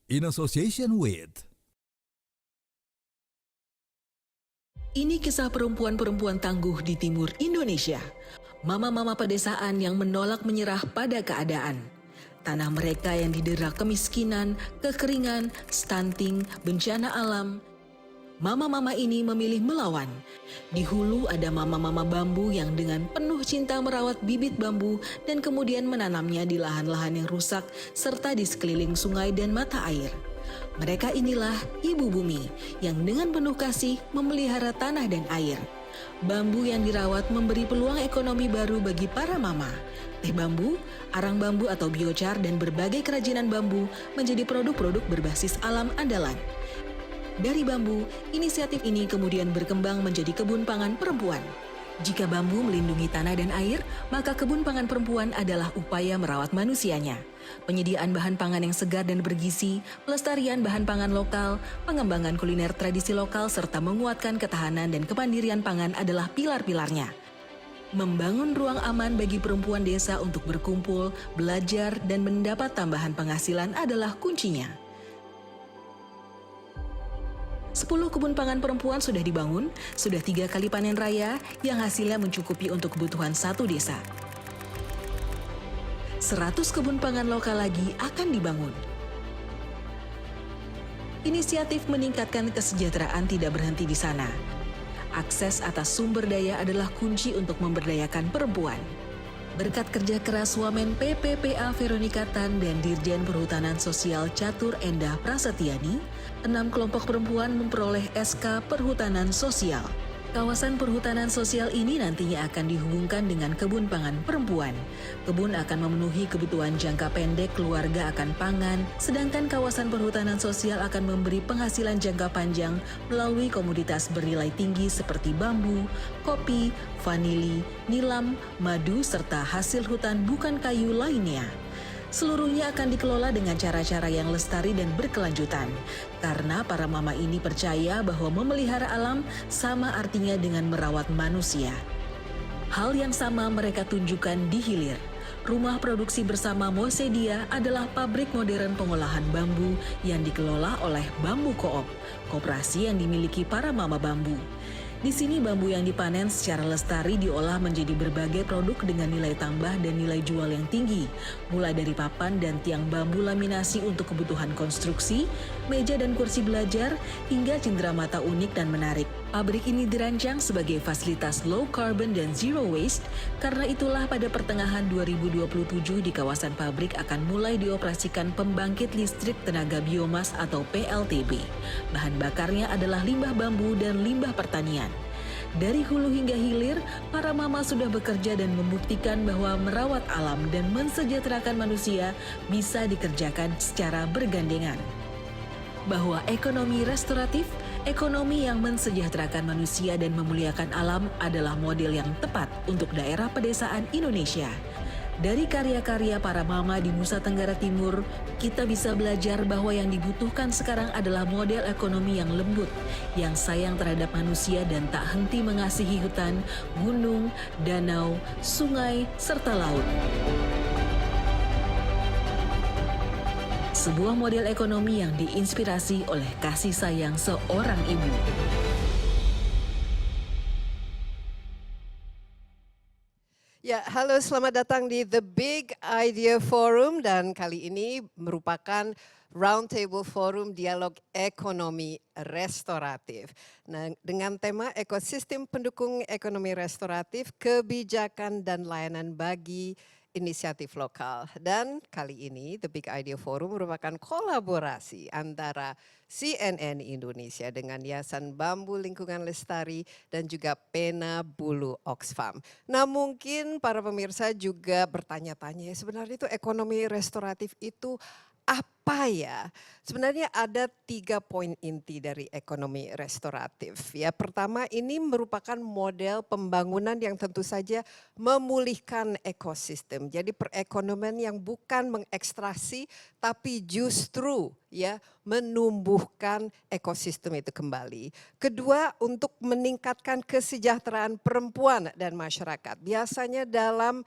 in association with. Ini kisah perempuan-perempuan tangguh di timur Indonesia. Mama-mama pedesaan yang menolak menyerah pada keadaan. Tanah mereka yang didera kemiskinan, kekeringan, stunting, bencana alam. Mama-mama ini memilih melawan. Di hulu ada mama-mama bambu yang dengan penuh cinta merawat bibit bambu dan kemudian menanamnya di lahan-lahan yang rusak serta di sekeliling sungai dan mata air. Mereka inilah ibu bumi yang dengan penuh kasih memelihara tanah dan air. Bambu yang dirawat memberi peluang ekonomi baru bagi para mama. Teh bambu, arang bambu atau biochar dan berbagai kerajinan bambu menjadi produk-produk berbasis alam andalan. Dari bambu, inisiatif ini kemudian berkembang menjadi kebun pangan perempuan. Jika bambu melindungi tanah dan air, maka kebun pangan perempuan adalah upaya merawat manusianya. Penyediaan bahan pangan yang segar dan bergizi, pelestarian bahan pangan lokal, pengembangan kuliner tradisi lokal, serta menguatkan ketahanan dan kemandirian pangan adalah pilar-pilarnya. Membangun ruang aman bagi perempuan desa untuk berkumpul, belajar, dan mendapat tambahan penghasilan adalah kuncinya. 10 kebun pangan perempuan sudah dibangun, sudah 3 kali panen raya yang hasilnya mencukupi untuk kebutuhan satu desa. 100 kebun pangan lokal lagi akan dibangun. Inisiatif meningkatkan kesejahteraan tidak berhenti di sana. Akses atas sumber daya adalah kunci untuk memberdayakan perempuan. Berkat kerja keras Wamen PPPA Veronika Tan dan Dirjen Perhutanan Sosial Catur Endah Prasetyani, 6 kelompok perempuan memperoleh SK Perhutanan Sosial. Kawasan perhutanan sosial ini nantinya akan dihubungkan dengan kebun pangan perempuan. Kebun akan memenuhi kebutuhan jangka pendek keluarga akan pangan, sedangkan kawasan perhutanan sosial akan memberi penghasilan jangka panjang melalui komoditas bernilai tinggi seperti bambu, kopi, vanili, nilam, madu, serta hasil hutan bukan kayu lainnya. Seluruhnya akan dikelola dengan cara-cara yang lestari dan berkelanjutan. Karena para mama ini percaya bahwa memelihara alam sama artinya dengan merawat manusia. Hal yang sama mereka tunjukkan di hilir. Rumah produksi bersama Mosedia adalah pabrik modern pengolahan bambu yang dikelola oleh Bambu Koop, koperasi yang dimiliki para mama bambu. Di sini bambu yang dipanen secara lestari diolah menjadi berbagai produk dengan nilai tambah dan nilai jual yang tinggi, mulai dari papan dan tiang bambu laminasi untuk kebutuhan konstruksi, meja dan kursi belajar, hingga cindera mata unik dan menarik. Pabrik ini dirancang sebagai fasilitas low carbon dan zero waste, karena itulah pada pertengahan 2027 di kawasan pabrik akan mulai dioperasikan pembangkit listrik tenaga biomas atau PLTB. Bahan bakarnya adalah limbah bambu dan limbah pertanian. Dari hulu hingga hilir, para mama sudah bekerja dan membuktikan bahwa merawat alam dan mensejahterakan manusia bisa dikerjakan secara bergandengan. Bahwa ekonomi restoratif, ekonomi yang mensejahterakan manusia dan memuliakan alam adalah model yang tepat untuk daerah pedesaan Indonesia. Dari karya-karya para mama di Nusa Tenggara Timur, kita bisa belajar bahwa yang dibutuhkan sekarang adalah model ekonomi yang lembut, yang sayang terhadap manusia dan tak henti mengasihi hutan, gunung, danau, sungai, serta laut. Sebuah model ekonomi yang diinspirasi oleh kasih sayang seorang ibu. Ya, halo, selamat datang di The Big Idea Forum dan kali ini merupakan Roundtable Forum Dialog Ekonomi Restoratif. Nah, dengan tema ekosistem pendukung ekonomi restoratif, kebijakan dan layanan bagi inisiatif lokal. Dan kali ini The Big Idea Forum merupakan kolaborasi antara CNN Indonesia dengan Yayasan Bambu Lingkungan Lestari dan juga Pena Bulu Oxfam. Nah, mungkin para pemirsa juga bertanya-tanya, sebenarnya itu ekonomi restoratif itu apa ya? Sebenarnya ada 3 poin inti dari ekonomi restoratif. Ya, pertama, ini merupakan model pembangunan yang tentu saja memulihkan ekosistem. Jadi perekonomian yang bukan mengekstraksi tapi justru ya menumbuhkan ekosistem itu kembali. Kedua, untuk meningkatkan kesejahteraan perempuan dan masyarakat. Biasanya dalam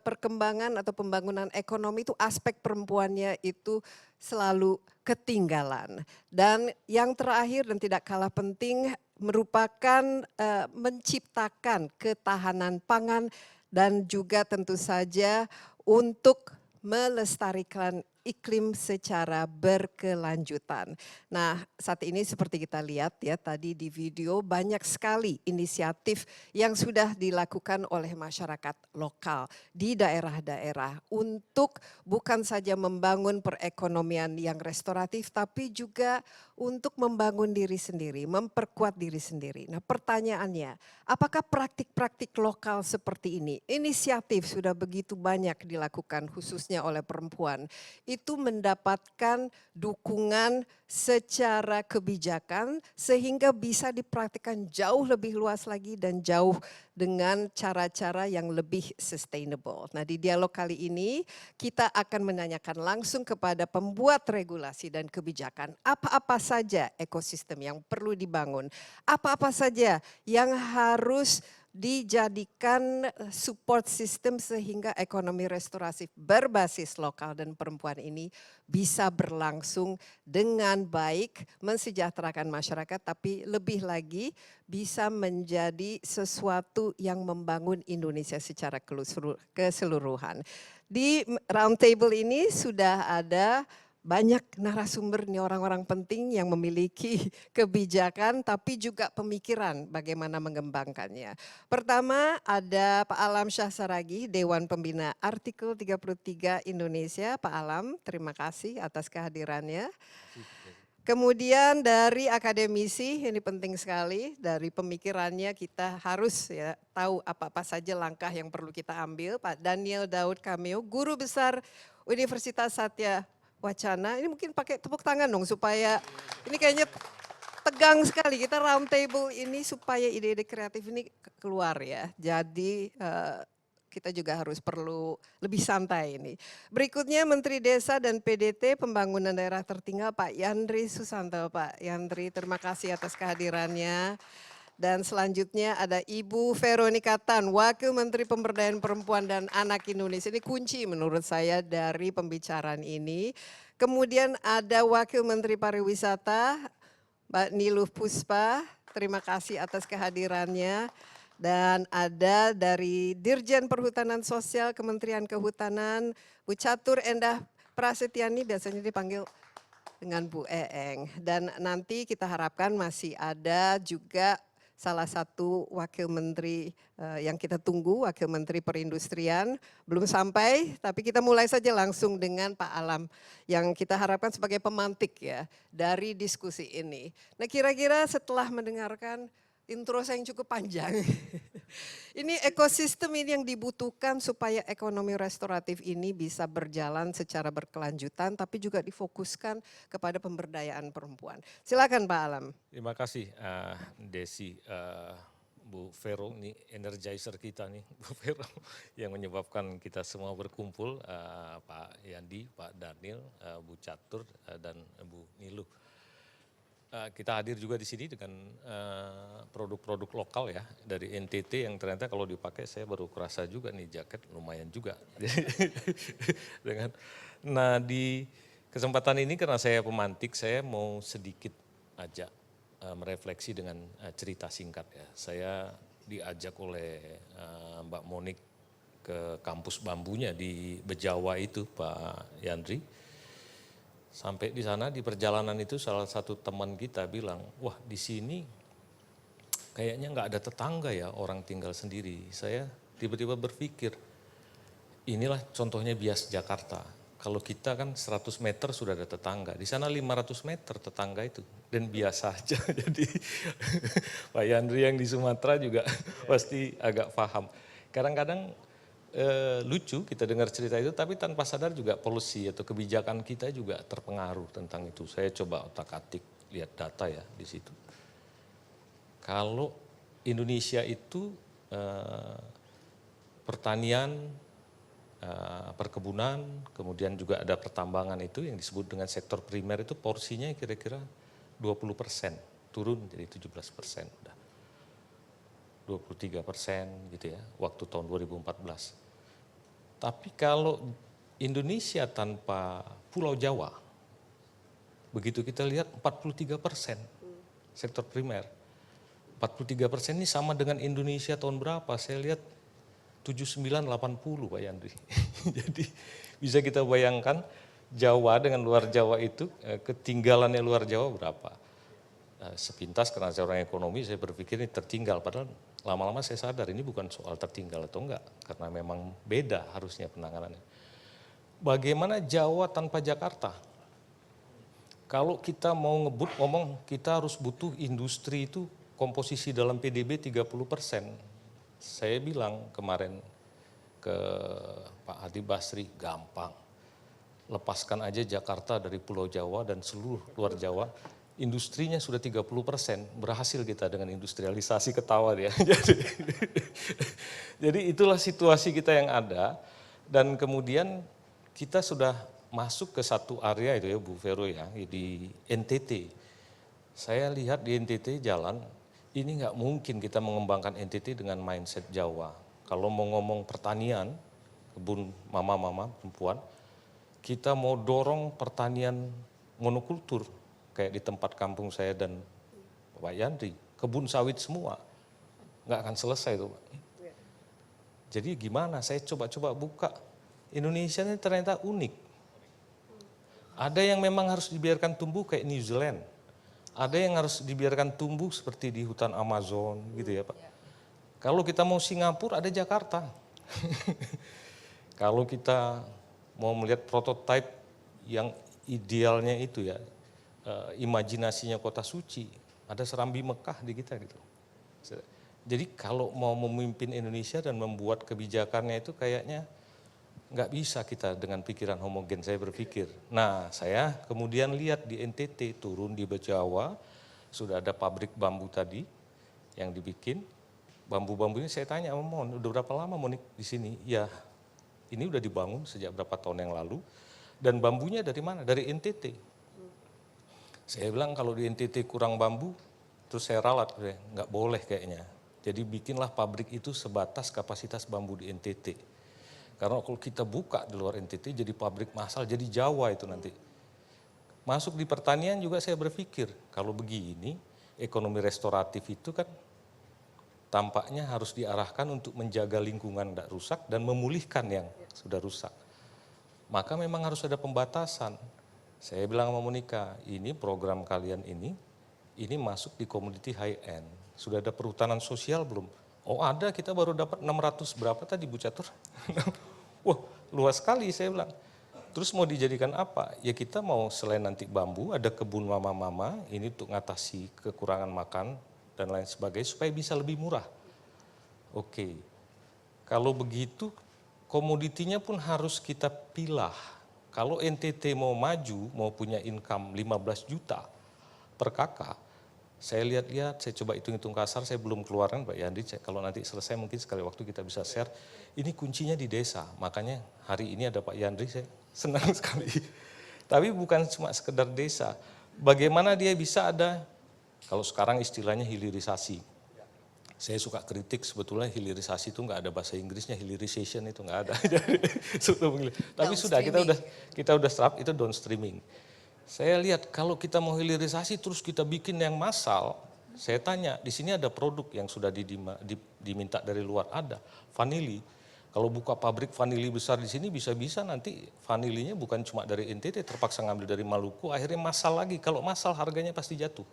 perkembangan atau pembangunan ekonomi itu aspek perempuannya itu itu selalu ketinggalan. Dan yang terakhir dan tidak kalah penting merupakan menciptakan ketahanan pangan dan juga tentu saja untuk melestarikan iklim secara berkelanjutan. Nah, saat ini seperti kita lihat ya tadi di video banyak sekali inisiatif yang sudah dilakukan oleh masyarakat lokal di daerah-daerah untuk bukan saja membangun perekonomian yang restoratif tapi juga untuk membangun diri sendiri, memperkuat diri sendiri. Nah, pertanyaannya, apakah praktik-praktik lokal seperti ini, inisiatif sudah begitu banyak dilakukan khususnya oleh perempuan, itu mendapatkan dukungan secara kebijakan sehingga bisa dipraktikkan jauh lebih luas lagi dan jauh dengan cara-cara yang lebih sustainable. Nah, di dialog kali ini kita akan menanyakan langsung kepada pembuat regulasi dan kebijakan apa-apa saja ekosistem yang perlu dibangun, apa-apa saja yang harus dijadikan support system sehingga ekonomi restoratif berbasis lokal dan perempuan ini bisa berlangsung dengan baik, mensejahterakan masyarakat, tapi lebih lagi bisa menjadi sesuatu yang membangun Indonesia secara keseluruhan. Di roundtable ini sudah ada banyak narasumber nih orang-orang penting yang memiliki kebijakan tapi juga pemikiran bagaimana mengembangkannya. Pertama ada Pak Alam Syah Saragih, Dewan Pembina Artikel 33 Indonesia. Pak Alam, terima kasih atas kehadirannya. Kemudian dari akademisi, ini penting sekali, dari pemikirannya kita harus ya tahu apa-apa saja langkah yang perlu kita ambil. Pak Daniel Daud Kameo, Guru Besar Universitas Satya Wacana, ini mungkin pakai tepuk tangan dong supaya ini kayaknya tegang sekali kita round table ini supaya ide-ide kreatif ini keluar ya. Jadi kita juga harus perlu lebih santai ini. Berikutnya Menteri Desa dan PDT Pembangunan Daerah Tertinggal Pak Yandri Susanto. Pak Yandri, terima kasih atas kehadirannya. Dan selanjutnya ada Ibu Veronica Tan, Wakil Menteri Pemberdayaan Perempuan dan Anak Indonesia. Ini kunci menurut saya dari pembicaraan ini. Kemudian ada Wakil Menteri Pariwisata, Mbak Niluh Puspa. Terima kasih atas kehadirannya. Dan ada dari Dirjen Perhutanan Sosial Kementerian Kehutanan, Bu Catur Endah Prasetyani, biasanya dipanggil dengan Bu Eeng. Dan nanti kita harapkan masih ada juga salah satu wakil menteri yang kita tunggu, wakil menteri perindustrian, belum sampai, tapi kita mulai saja langsung dengan Pak Alam yang kita harapkan sebagai pemantik ya dari diskusi ini. Nah, kira-kira setelah mendengarkan intro saya yang cukup panjang, ini ekosistem ini yang dibutuhkan supaya ekonomi restoratif ini bisa berjalan secara berkelanjutan, tapi juga difokuskan kepada pemberdayaan perempuan. Silakan Pak Alam. Terima kasih Desi, Bu Vero, ini energizer kita nih, Bu Vero, yang menyebabkan kita semua berkumpul, Pak Yandi, Pak Daniel, Bu Catur, dan Bu Niluh. Kita hadir juga di sini dengan produk-produk lokal ya dari NTT yang ternyata kalau dipakai saya baru kerasa juga nih jaket lumayan juga. Nah di kesempatan ini karena saya pemantik saya mau sedikit ajak merefleksi dengan cerita singkat ya. Saya diajak oleh Mbak Monik ke kampus bambunya di Bejawa itu Pak Yandri. Sampai di sana di perjalanan itu salah satu teman kita bilang, wah di sini kayaknya nggak ada tetangga ya orang tinggal sendiri. Saya tiba-tiba berpikir, inilah contohnya bias Jakarta. Kalau kita kan 100 meter sudah ada tetangga, di sana 500 meter tetangga itu. Dan biasa aja, jadi Pak Yandri yang di Sumatera juga pasti agak paham. Kadang-kadang lucu kita dengar cerita itu, tapi tanpa sadar juga policy atau kebijakan kita juga terpengaruh tentang itu. Saya coba otak-atik lihat data ya di situ. Kalau Indonesia itu pertanian, perkebunan, kemudian juga ada pertambangan itu yang disebut dengan sektor primer itu porsinya kira-kira 20%, turun jadi 17%, udah 23% gitu ya, waktu tahun 2014. Tapi kalau Indonesia tanpa Pulau Jawa. Begitu kita lihat 43% sektor primer. 43% ini sama dengan Indonesia tahun berapa? Saya lihat 79-80 Pak Yandri. Jadi bisa kita bayangkan Jawa dengan luar Jawa itu ketinggalannya luar Jawa berapa. Sepintas karena saya orang ekonomi saya berpikir ini tertinggal. Padahal lama-lama saya sadar ini bukan soal tertinggal atau enggak. Karena memang beda harusnya penanganannya. Bagaimana Jawa tanpa Jakarta? Kalau kita mau ngomong kita harus butuh industri itu komposisi dalam PDB 30%. Saya bilang kemarin ke Pak Hadi Basri, gampang. Lepaskan aja Jakarta dari Pulau Jawa dan seluruh luar Jawa, industrinya sudah 30%. Berhasil kita dengan industrialisasi, ketawa dia. Jadi itulah situasi kita yang ada dan kemudian kita sudah masuk ke satu area itu ya Bu Vero ya, di NTT. Saya lihat di NTT jalan, ini nggak mungkin kita mengembangkan NTT dengan mindset Jawa. Kalau mau ngomong pertanian, kebun mama-mama perempuan, kita mau dorong pertanian monokultur, kayak di tempat kampung saya dan Pak Yandri, kebun sawit semua, nggak akan selesai itu Pak. Jadi gimana, saya coba-coba buka, Indonesia ini ternyata unik. Ada yang memang harus dibiarkan tumbuh kayak New Zealand. Ada yang harus dibiarkan tumbuh seperti di hutan Amazon gitu ya Pak. Kalau kita mau Singapura ada Jakarta. Kalau kita mau melihat prototipe yang idealnya itu ya, imajinasinya kota suci, ada Serambi Mekah di kita gitu. Jadi kalau mau memimpin Indonesia dan membuat kebijakannya itu kayaknya nggak bisa kita dengan pikiran homogen, saya berpikir. Nah saya kemudian lihat di NTT, turun di Jawa, sudah ada pabrik bambu tadi yang dibikin. Bambu-bambunya saya tanya, Mon, udah berapa lama Monik di sini? Ya ini udah dibangun sejak berapa tahun yang lalu. Dan bambunya dari mana? Dari NTT. Saya bilang kalau di NTT kurang bambu, terus saya ralat, nggak boleh kayaknya. Jadi bikinlah pabrik itu sebatas kapasitas bambu di NTT. Karena kalau kita buka di luar NTT jadi pabrik massal, jadi Jawa itu nanti. Masuk di pertanian juga saya berpikir, kalau begini ekonomi restoratif itu kan tampaknya harus diarahkan untuk menjaga lingkungan tidak rusak dan memulihkan yang sudah rusak. Maka memang harus ada pembatasan. Saya bilang sama Monika, ini program kalian ini masuk di komoditi high end. Sudah ada perhutanan sosial belum? Oh ada, kita baru dapat 600 berapa tadi Bu Catur? Wah luas sekali saya bilang. Terus mau dijadikan apa? Ya kita mau selain nanti bambu, ada kebun mama-mama, ini untuk ngatasi kekurangan makan dan lain sebagainya supaya bisa lebih murah. Oke, kalau begitu komoditinya pun harus kita pilah. Kalau NTT mau maju, mau punya income 15 juta per kakak, saya lihat-lihat, saya coba hitung-hitung kasar, saya belum keluarkan Pak Yandri, kalau nanti selesai mungkin sekali waktu kita bisa share. Ini kuncinya di desa, makanya hari ini ada Pak Yandri, saya senang sekali. Tapi bukan cuma sekedar desa, bagaimana dia bisa ada, kalau sekarang istilahnya hilirisasi. Saya suka kritik sebetulnya hilirisasi itu nggak ada bahasa Inggrisnya, hilirisation itu nggak ada. Tapi sudah kita udah serap itu downstreaming. Saya lihat kalau kita mau hilirisasi terus kita bikin yang massal, saya tanya di sini ada produk yang sudah diminta dari luar, ada vanili. Kalau buka pabrik vanili besar di sini bisa-bisa nanti vanilinya bukan cuma dari NTT terpaksa ngambil dari Maluku, akhirnya massal lagi. Kalau massal harganya pasti jatuh.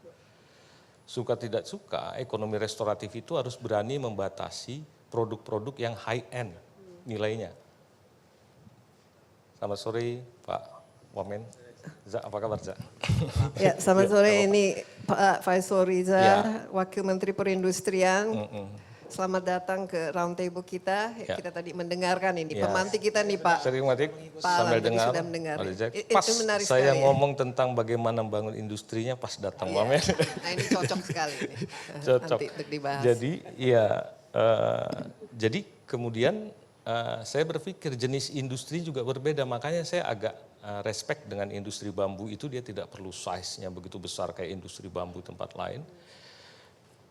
Suka tidak suka, ekonomi restoratif itu harus berani membatasi produk-produk yang high end nilainya. Selamat sore Pak Wamen. Za, apa kabar Za? Ya, selamat sore, ini Pak Faisal Riza, Wakil Menteri Perindustrian. Selamat datang ke roundtable kita. Kita tadi mendengarkan ini, pemantik kita nih Pak. Sering memantik, sambil dengar. Sudah mendengar. Pas itu menarik saya ngomong tentang bagaimana membangun industrinya pas datang Wamen. Nah ini cocok sekali. Cocok. Nanti untuk dibahas. Jadi jadi kemudian saya berpikir jenis industri juga berbeda, makanya saya agak respect dengan industri bambu itu, dia tidak perlu size-nya begitu besar kayak industri bambu tempat lain.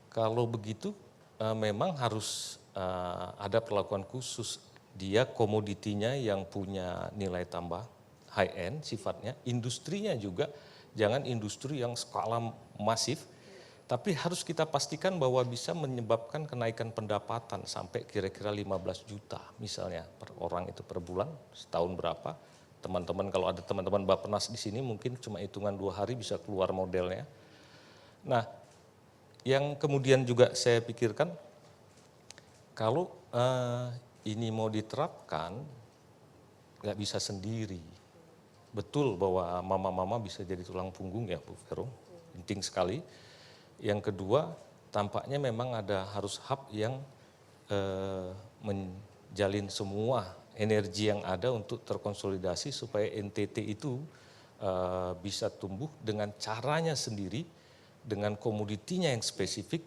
Kalau begitu memang harus ada perlakuan khusus, dia komoditinya yang punya nilai tambah high end sifatnya, industrinya juga jangan industri yang skala masif, tapi harus kita pastikan bahwa bisa menyebabkan kenaikan pendapatan sampai kira-kira 15 juta misalnya per orang itu per bulan, setahun berapa. Teman-teman kalau ada teman-teman Bappenas di sini mungkin cuma hitungan 2 hari bisa keluar modelnya. Nah, yang kemudian juga saya pikirkan, kalau ini mau diterapkan, nggak bisa sendiri. Betul bahwa mama-mama bisa jadi tulang punggung ya Bu Vero, penting sekali. Yang kedua, tampaknya memang harus hub yang menjalin semua energi yang ada untuk terkonsolidasi supaya NTT itu bisa tumbuh dengan caranya sendiri, dengan komoditinya yang spesifik,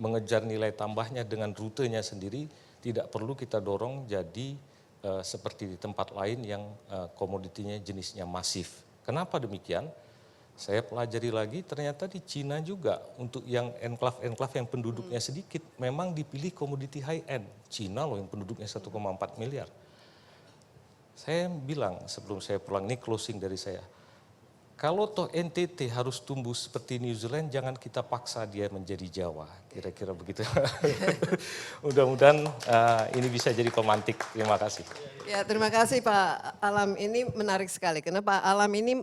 mengejar nilai tambahnya dengan rutenya sendiri, tidak perlu kita dorong jadi seperti di tempat lain yang komoditinya jenisnya masif. Kenapa demikian? Saya pelajari lagi, ternyata di Cina juga untuk yang enklave-enklave yang penduduknya sedikit, memang dipilih komoditi high-end. Cina loh yang penduduknya 1,4 miliar. Saya bilang sebelum saya pulang, ini closing dari saya, kalau toh NTT harus tumbuh seperti New Zealand, jangan kita paksa dia menjadi Jawa, kira-kira begitu. Mudah-mudahan ini bisa jadi pemantik. Terima kasih. Ya, terima kasih Pak Alam. Ini menarik sekali karena Pak Alam ini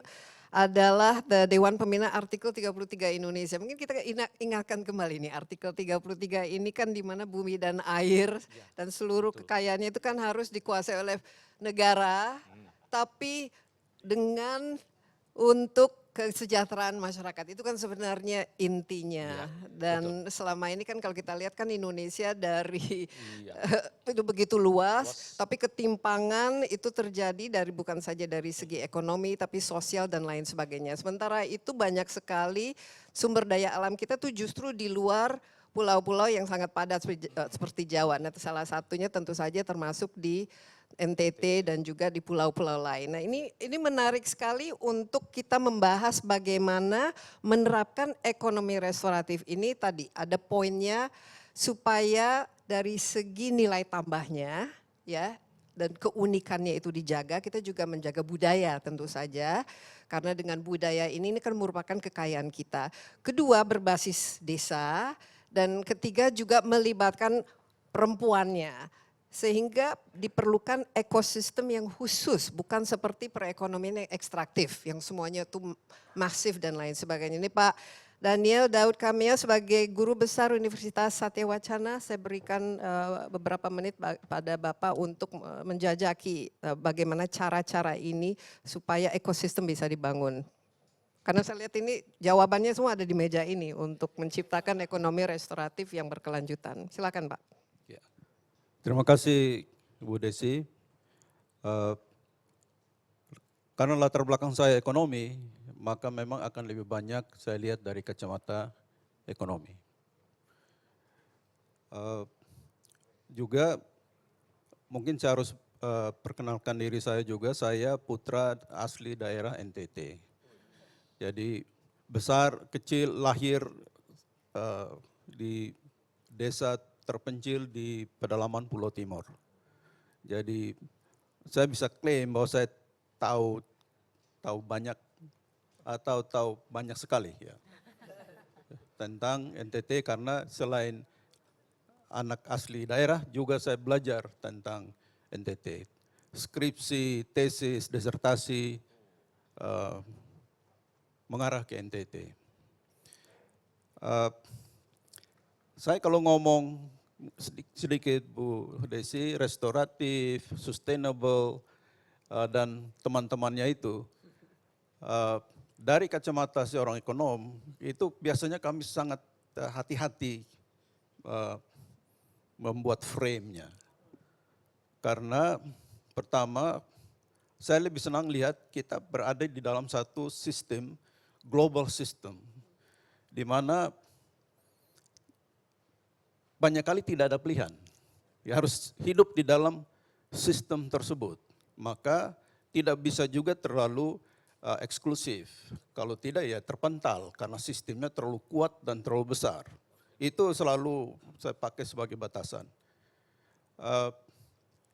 adalah Dewan Pembina Artikel 33 Indonesia. Mungkin kita ingatkan kembali nih, Artikel 33 ini kan di mana bumi dan air dan seluruh kekayaannya itu kan harus dikuasai oleh negara, tapi dengan untuk kesejahteraan masyarakat. Itu kan sebenarnya intinya. Dan selama ini kan kalau kita lihat kan Indonesia dari itu begitu luas, tapi ketimpangan itu terjadi dari bukan saja dari segi ekonomi, tapi sosial dan lain sebagainya. Sementara itu banyak sekali sumber daya alam kita tuh justru di luar pulau-pulau yang sangat padat seperti Jawa. Nah, salah satunya tentu saja termasuk di NTT dan juga di pulau-pulau lain. Nah, ini menarik sekali untuk kita membahas bagaimana menerapkan ekonomi restoratif ini. Tadi ada poinnya supaya dari segi nilai tambahnya ya dan keunikannya itu dijaga, kita juga menjaga budaya tentu saja. Karena dengan budaya ini kan merupakan kekayaan kita. Kedua, berbasis desa, dan ketiga juga melibatkan perempuannya. Sehingga diperlukan ekosistem yang khusus, bukan seperti perekonomian yang ekstraktif, yang semuanya itu masif dan lain sebagainya. Ini Pak Daniel Daud Kamil sebagai Guru Besar Universitas Satya Wacana, saya berikan beberapa menit pada Bapak untuk menjajaki bagaimana cara-cara ini supaya ekosistem bisa dibangun. Karena saya lihat ini jawabannya semua ada di meja ini untuk menciptakan ekonomi restoratif yang berkelanjutan. Silakan Pak. Terima kasih Bu Desi. Karena latar belakang saya ekonomi, maka memang akan lebih banyak saya lihat dari kacamata ekonomi. Juga mungkin saya harus perkenalkan diri saya juga, saya putra asli daerah NTT. Jadi besar, kecil, lahir di desa terpencil di pedalaman Pulau Timur. Jadi saya bisa klaim bahwa saya tahu banyak atau tahu banyak sekali ya tentang NTT, karena selain anak asli daerah juga saya belajar tentang NTT. Skripsi, tesis, disertasi mengarah ke NTT. Saya kalau ngomong sedikit Bu Desi, restoratif, sustainable, dan teman-temannya itu, dari kacamata seorang ekonom, itu biasanya kami sangat hati-hati membuat frame-nya. Karena pertama, saya lebih senang lihat kita berada di dalam satu sistem, global system, di mana banyak kali tidak ada pilihan. Ya, harus hidup di dalam sistem tersebut. Maka tidak bisa juga terlalu eksklusif. Kalau tidak ya terpental karena sistemnya terlalu kuat dan terlalu besar. Itu selalu saya pakai sebagai batasan.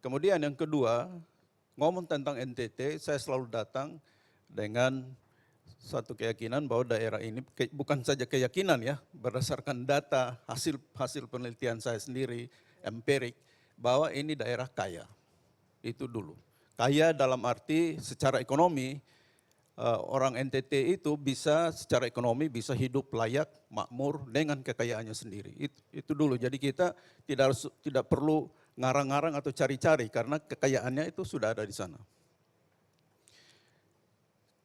Kemudian yang kedua, ngomong tentang NTT, saya selalu datang dengan satu keyakinan bahwa daerah ini, bukan saja keyakinan ya, berdasarkan data, hasil penelitian saya sendiri, empirik, bahwa ini daerah kaya. Itu dulu. Kaya dalam arti secara ekonomi, orang NTT itu bisa secara ekonomi bisa hidup layak, makmur dengan kekayaannya sendiri. Itu dulu. Jadi kita tidak perlu ngarang-ngarang atau cari-cari karena kekayaannya itu sudah ada di sana.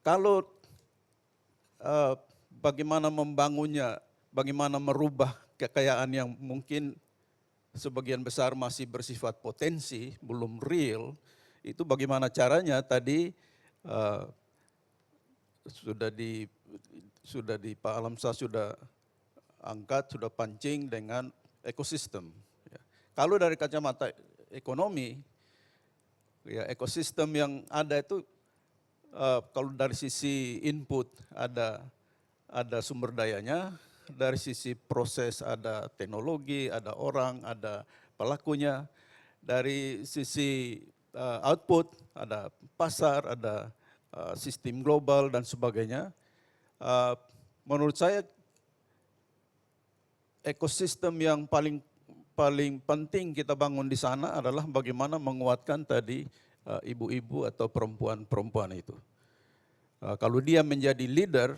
Kalau bagaimana membangunnya, bagaimana merubah kekayaan yang mungkin sebagian besar masih bersifat potensi, belum real, itu bagaimana caranya tadi sudah di Pak Alamsyah sudah angkat, sudah pancing dengan ekosistem. Ya. Kalau dari kacamata ekonomi, ya ekosistem yang ada itu kalau dari sisi input ada sumber dayanya, dari sisi proses ada teknologi, ada orang, ada pelakunya, dari sisi output ada pasar, ada sistem global dan sebagainya. Menurut saya ekosistem yang paling penting kita bangun di sana adalah bagaimana menguatkan tadi ibu-ibu atau perempuan-perempuan itu. Kalau dia menjadi leader,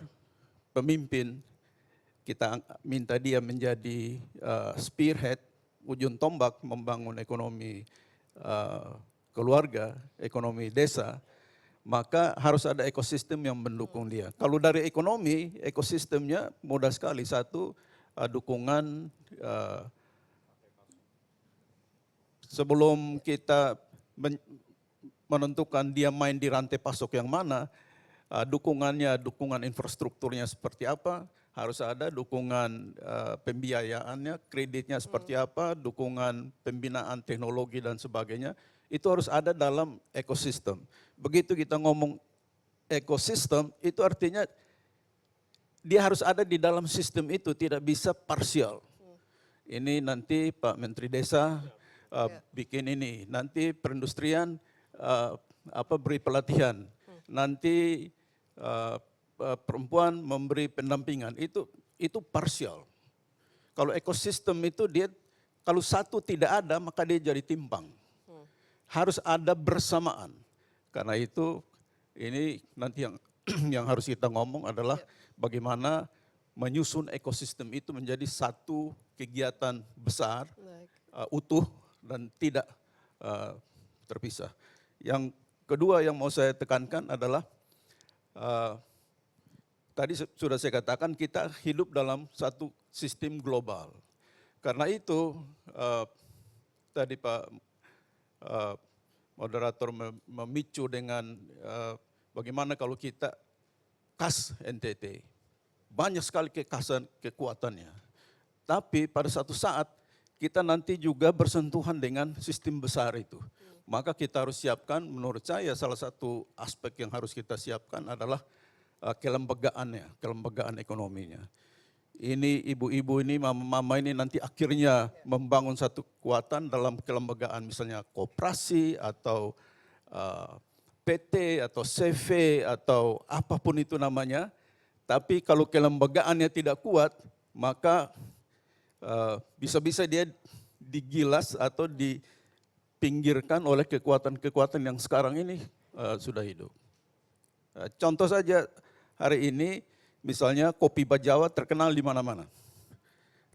pemimpin, kita minta dia menjadi spearhead, ujung tombak membangun ekonomi keluarga, ekonomi desa, maka harus ada ekosistem yang mendukung dia. Kalau dari ekonomi, ekosistemnya mudah sekali. Satu, dukungan sebelum kita menentukan dia main di rantai pasok yang mana, dukungan infrastrukturnya seperti apa, harus ada dukungan pembiayaannya, kreditnya seperti apa, dukungan pembinaan teknologi dan sebagainya. Itu harus ada dalam ekosistem. Begitu kita ngomong ekosistem, itu artinya dia harus ada di dalam sistem itu, tidak bisa parsial. Ini nanti Pak Menteri Desa bikin ini, nanti perindustrian beri pelatihan, nanti perempuan memberi pendampingan, itu parsial. Kalau ekosistem itu dia, kalau satu tidak ada maka dia jadi timpang. Harus ada bersamaan. Karena itu ini nanti yang harus kita ngomong adalah bagaimana menyusun ekosistem itu menjadi satu kegiatan besar, utuh dan tidak terpisah. Yang kedua yang mau saya tekankan adalah tadi sudah saya katakan kita hidup dalam satu sistem global. Karena itu tadi Pak moderator memicu dengan bagaimana kalau kita kas NTT. Banyak sekali kekuatannya. Tapi pada satu saat kita nanti juga bersentuhan dengan sistem besar itu. Maka kita harus siapkan, menurut saya salah satu aspek yang harus kita siapkan adalah kelembagaan ekonominya. Ini ibu-ibu ini, mama-mama ini nanti akhirnya membangun satu kekuatan dalam kelembagaan misalnya koperasi atau PT atau CV atau apapun itu namanya. Tapi kalau kelembagaannya tidak kuat, maka bisa-bisa dia digilas atau dipinggirkan oleh kekuatan-kekuatan yang sekarang ini sudah hidup. Contoh saja hari ini, misalnya kopi Bajawa terkenal di mana-mana.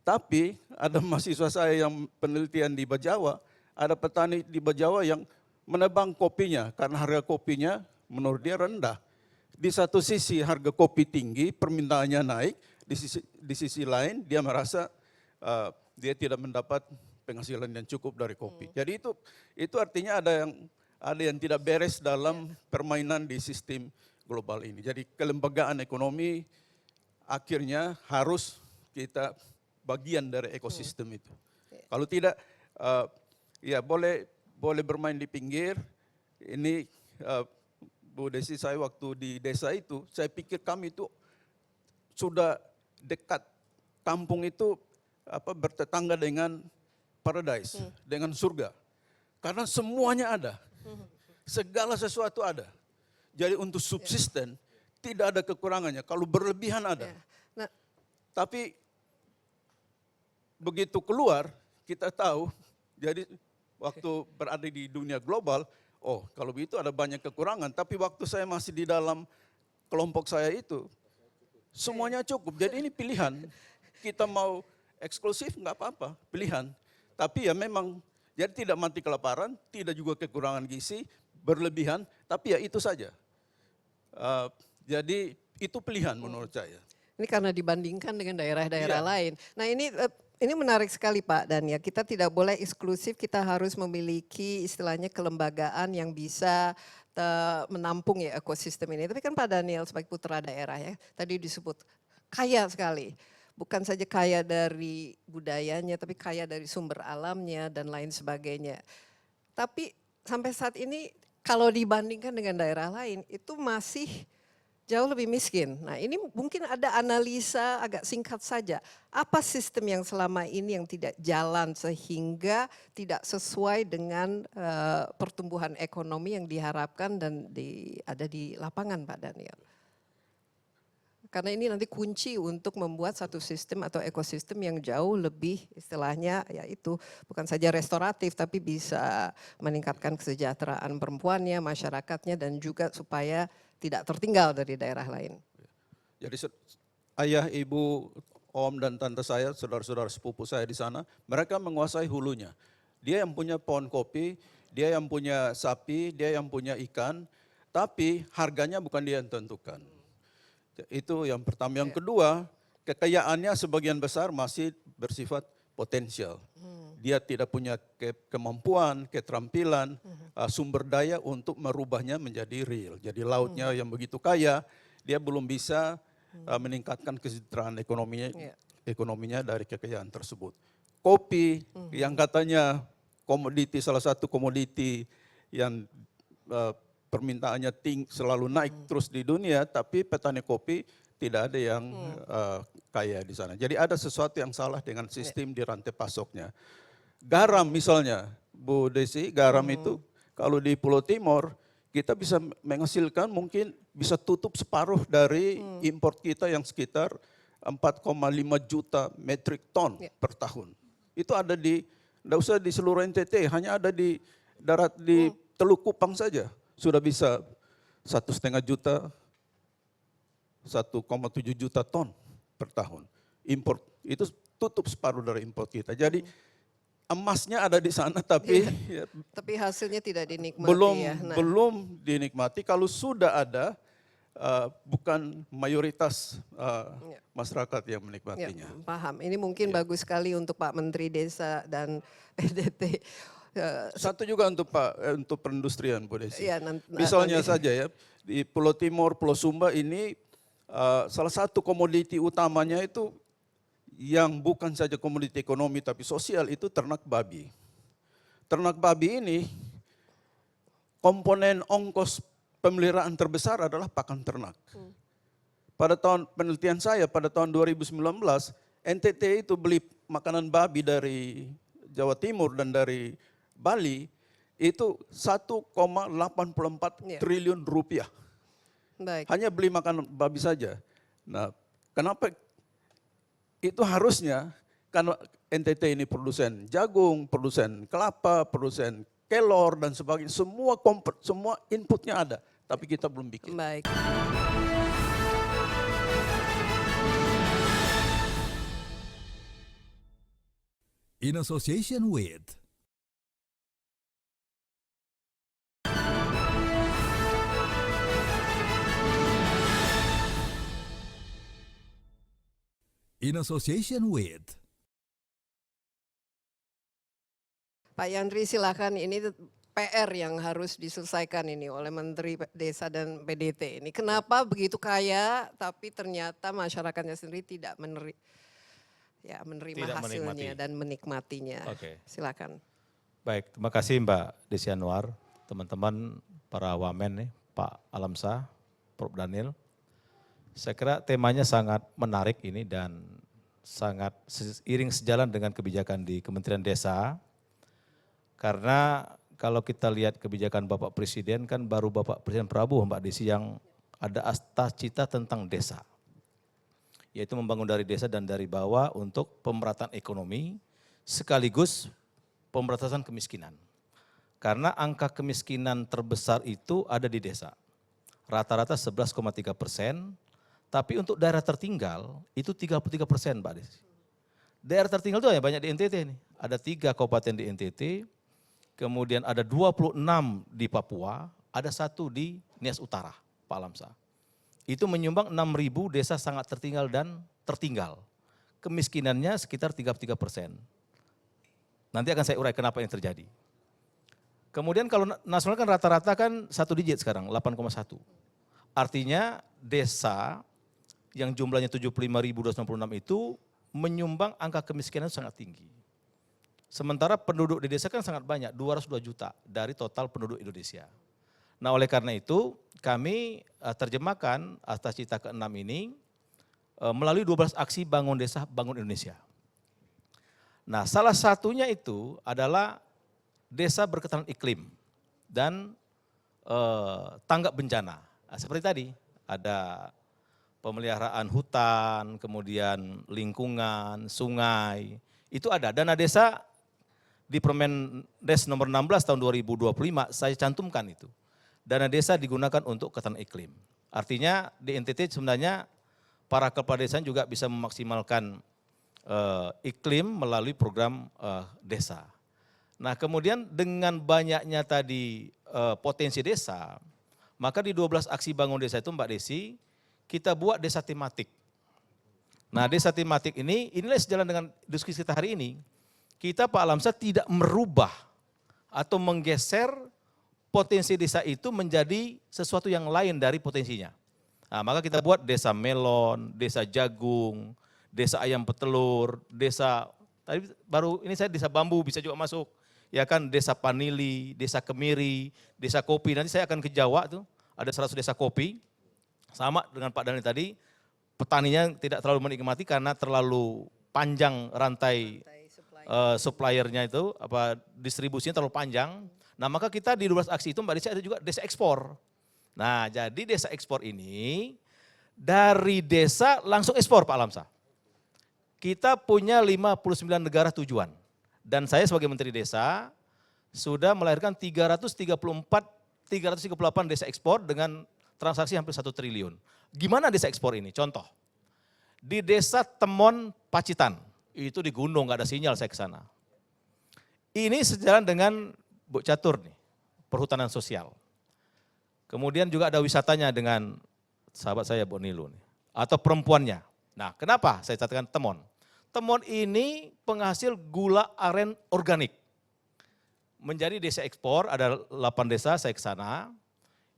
Tapi ada mahasiswa saya yang penelitian di Bajawa, ada petani di Bajawa yang menebang kopinya karena harga kopinya menurut dia rendah. Di satu sisi harga kopi tinggi, permintaannya naik, di sisi lain dia merasa dia tidak mendapat penghasilan yang cukup dari kopi. Jadi itu artinya ada yang tidak beres dalam permainan di sistem global ini. Jadi kelembagaan ekonomi akhirnya harus kita bagian dari ekosistem itu. Kalau tidak, ya boleh bermain di pinggir. Ini Bu Desi, saya waktu di desa itu, saya pikir kami itu sudah dekat kampung itu bertetangga dengan paradise, dengan surga. Karena semuanya ada. segala sesuatu ada. Jadi untuk subsisten tidak ada kekurangannya, kalau berlebihan ada. Ya. Nah, Tapi begitu keluar kita tahu, jadi waktu berada di dunia global, oh kalau begitu ada banyak kekurangan, tapi waktu saya masih di dalam kelompok saya itu, semuanya cukup. Jadi ini pilihan, kita mau eksklusif nggak apa-apa, pilihan. Tapi ya memang, jadi tidak mati kelaparan, tidak juga kekurangan gizi, berlebihan, tapi ya itu saja. Jadi itu pilihan menurut saya. ini karena dibandingkan dengan daerah-daerah lain. Nah ini menarik sekali Pak Dan ya, kita tidak boleh eksklusif, kita harus memiliki istilahnya kelembagaan yang bisa menampung ya ekosistem ini. Tapi kan Pak Daniel sebagai putra daerah ya, tadi disebut kaya sekali. Bukan saja kaya dari budayanya, tapi kaya dari sumber alamnya dan lain sebagainya. Tapi sampai saat ini kalau dibandingkan dengan daerah lain, itu masih jauh lebih miskin. Nah ini mungkin ada analisa agak singkat saja. Apa sistem yang selama ini yang tidak jalan sehingga tidak sesuai dengan pertumbuhan ekonomi yang diharapkan dan ada di lapangan Pak Daniel? Karena ini nanti kunci untuk membuat satu sistem atau ekosistem yang jauh lebih istilahnya yaitu bukan saja restoratif tapi bisa meningkatkan kesejahteraan perempuannya, masyarakatnya dan juga supaya tidak tertinggal dari daerah lain. Jadi ayah, ibu, om dan tante saya, saudara-saudara sepupu saya di sana, mereka menguasai hulunya. Dia yang punya pohon kopi, dia yang punya sapi, dia yang punya ikan, tapi harganya bukan dia yang tentukan. Itu yang pertama. Yang kedua, kekayaannya sebagian besar masih bersifat potensial. Dia tidak punya kemampuan, keterampilan, sumber daya untuk merubahnya menjadi real. Jadi lautnya yang begitu kaya, dia belum bisa meningkatkan kesejahteraan ekonominya dari kekayaan tersebut. Kopi yang katanya komoditi, salah satu komoditi yang permintaannya selalu naik terus di dunia, tapi petani kopi tidak ada yang kaya di sana. Jadi ada sesuatu yang salah dengan sistem di rantai pasoknya. Garam misalnya, Bu Desi, garam itu kalau di Pulau Timur kita bisa menghasilkan mungkin bisa tutup separuh dari import kita yang sekitar 4,5 juta metric ton per tahun. Itu ada tidak usah di seluruh NTT, hanya ada di darat di Teluk Kupang saja. Sudah bisa 1,5 juta, 1,7 juta ton per tahun. Import, itu tutup separuh dari import kita. Jadi emasnya ada di sana tapi tapi hasilnya tidak dinikmati belum dinikmati. Kalau sudah ada, bukan mayoritas masyarakat yang menikmatinya. Ya, paham, ini mungkin bagus sekali untuk Pak Menteri Desa dan PDT. Satu juga untuk perindustrian, Bu Desi. Ya, Misalnya saja ya, di Pulau Timur, Pulau Sumba ini salah satu komoditi utamanya itu yang bukan saja komoditi ekonomi tapi sosial itu ternak babi. Ternak babi ini komponen ongkos pemeliharaan terbesar adalah pakan ternak. Pada tahun penelitian saya pada tahun 2019, NTT itu beli makanan babi dari Jawa Timur dan dari Bali itu 1,84 triliun rupiah. Baik. Hanya beli makan babi saja. Nah, kenapa itu harusnya? Karena NTT ini produsen jagung, produsen kelapa, produsen kelor dan sebagainya. Semua inputnya ada, tapi kita belum bikin. Baik. In association with Pak Yandri silakan, ini PR yang harus diselesaikan ini oleh Menteri Desa dan PDT ini. Kenapa begitu kaya tapi ternyata masyarakatnya sendiri tidak menerima hasilnya dan menikmatinya. Silakan. Baik, terima kasih Mbak Desi Anwar, teman-teman para wamen nih, Pak Alamsa, Prof. Daniel. Saya kira temanya sangat menarik ini dan sangat seiring sejalan dengan kebijakan di Kementerian Desa. Karena kalau kita lihat kebijakan Bapak Presiden kan baru Bapak Presiden Prabowo Mbak Desi yang ada cita tentang desa. Yaitu membangun dari desa dan dari bawah untuk pemerataan ekonomi sekaligus pemberantasan kemiskinan. Karena angka kemiskinan terbesar itu ada di desa. Rata-rata 11,3%, tapi untuk daerah tertinggal itu 33% Mbak Desi. Daerah tertinggal itu ya banyak di NTT nih. Ada 3 kabupaten di NTT, kemudian ada 26 di Papua, ada 1 di Nias Utara, Pak Alamsa. Itu menyumbang 6.000 desa sangat tertinggal dan tertinggal. Kemiskinannya sekitar 33%. Nanti akan saya urai kenapa ini terjadi. Kemudian kalau nasional kan rata-rata kan 1 digit sekarang, 8,1. Artinya desa yang jumlahnya 75.296 itu menyumbang angka kemiskinan sangat tinggi. Sementara penduduk di desa kan sangat banyak, 202 juta dari total penduduk Indonesia. Nah oleh karena itu kami terjemahkan atas cita ke-6 ini melalui 12 aksi bangun desa, bangun Indonesia. Nah salah satunya itu adalah desa berketahanan iklim dan tanggap bencana. Nah, seperti tadi ada pemeliharaan hutan, kemudian lingkungan, sungai, itu ada. Dana desa di Permendes nomor 16 tahun 2025 saya cantumkan itu. Dana desa digunakan untuk ketahanan iklim. Artinya di NTT sebenarnya para kepala desa juga bisa memaksimalkan iklim melalui program desa. Nah kemudian dengan banyaknya tadi potensi desa, maka di 12 aksi bangun desa itu Mbak Desi, kita buat desa tematik. Nah desa tematik ini, inilah sejalan dengan diskusi kita hari ini. Kita Pak Alamsa tidak merubah atau menggeser potensi desa itu menjadi sesuatu yang lain dari potensinya. Nah, maka kita buat desa melon, desa jagung, desa ayam petelur, desa, tadi baru ini saya desa bambu bisa juga masuk. Ya kan desa Panili, desa Kemiri, desa kopi, nanti saya akan ke Jawa tuh, ada 100 desa kopi. Sama dengan Pak Daniel tadi, petaninya tidak terlalu menikmati karena terlalu panjang rantai suppliernya itu, distribusinya terlalu panjang. Nah maka kita di 12 aksi itu Mbak Desi ada juga desa ekspor. Nah jadi desa ekspor ini dari desa langsung ekspor Pak Alamsa. Kita punya 59 negara tujuan. Dan saya sebagai Menteri Desa sudah melahirkan 338 desa ekspor dengan transaksi hampir 1 triliun. Gimana desa ekspor ini? Contoh, di desa Temon Pacitan, itu di gunung gak ada sinyal saya ke sana. Ini sejalan dengan Bu Catur nih, perhutanan sosial. Kemudian juga ada wisatanya dengan sahabat saya Bu Nilu nih, atau perempuannya. Nah kenapa saya catatkan Temon? Temon ini penghasil gula aren organik. Menjadi desa ekspor, ada 8 desa saya ke sana.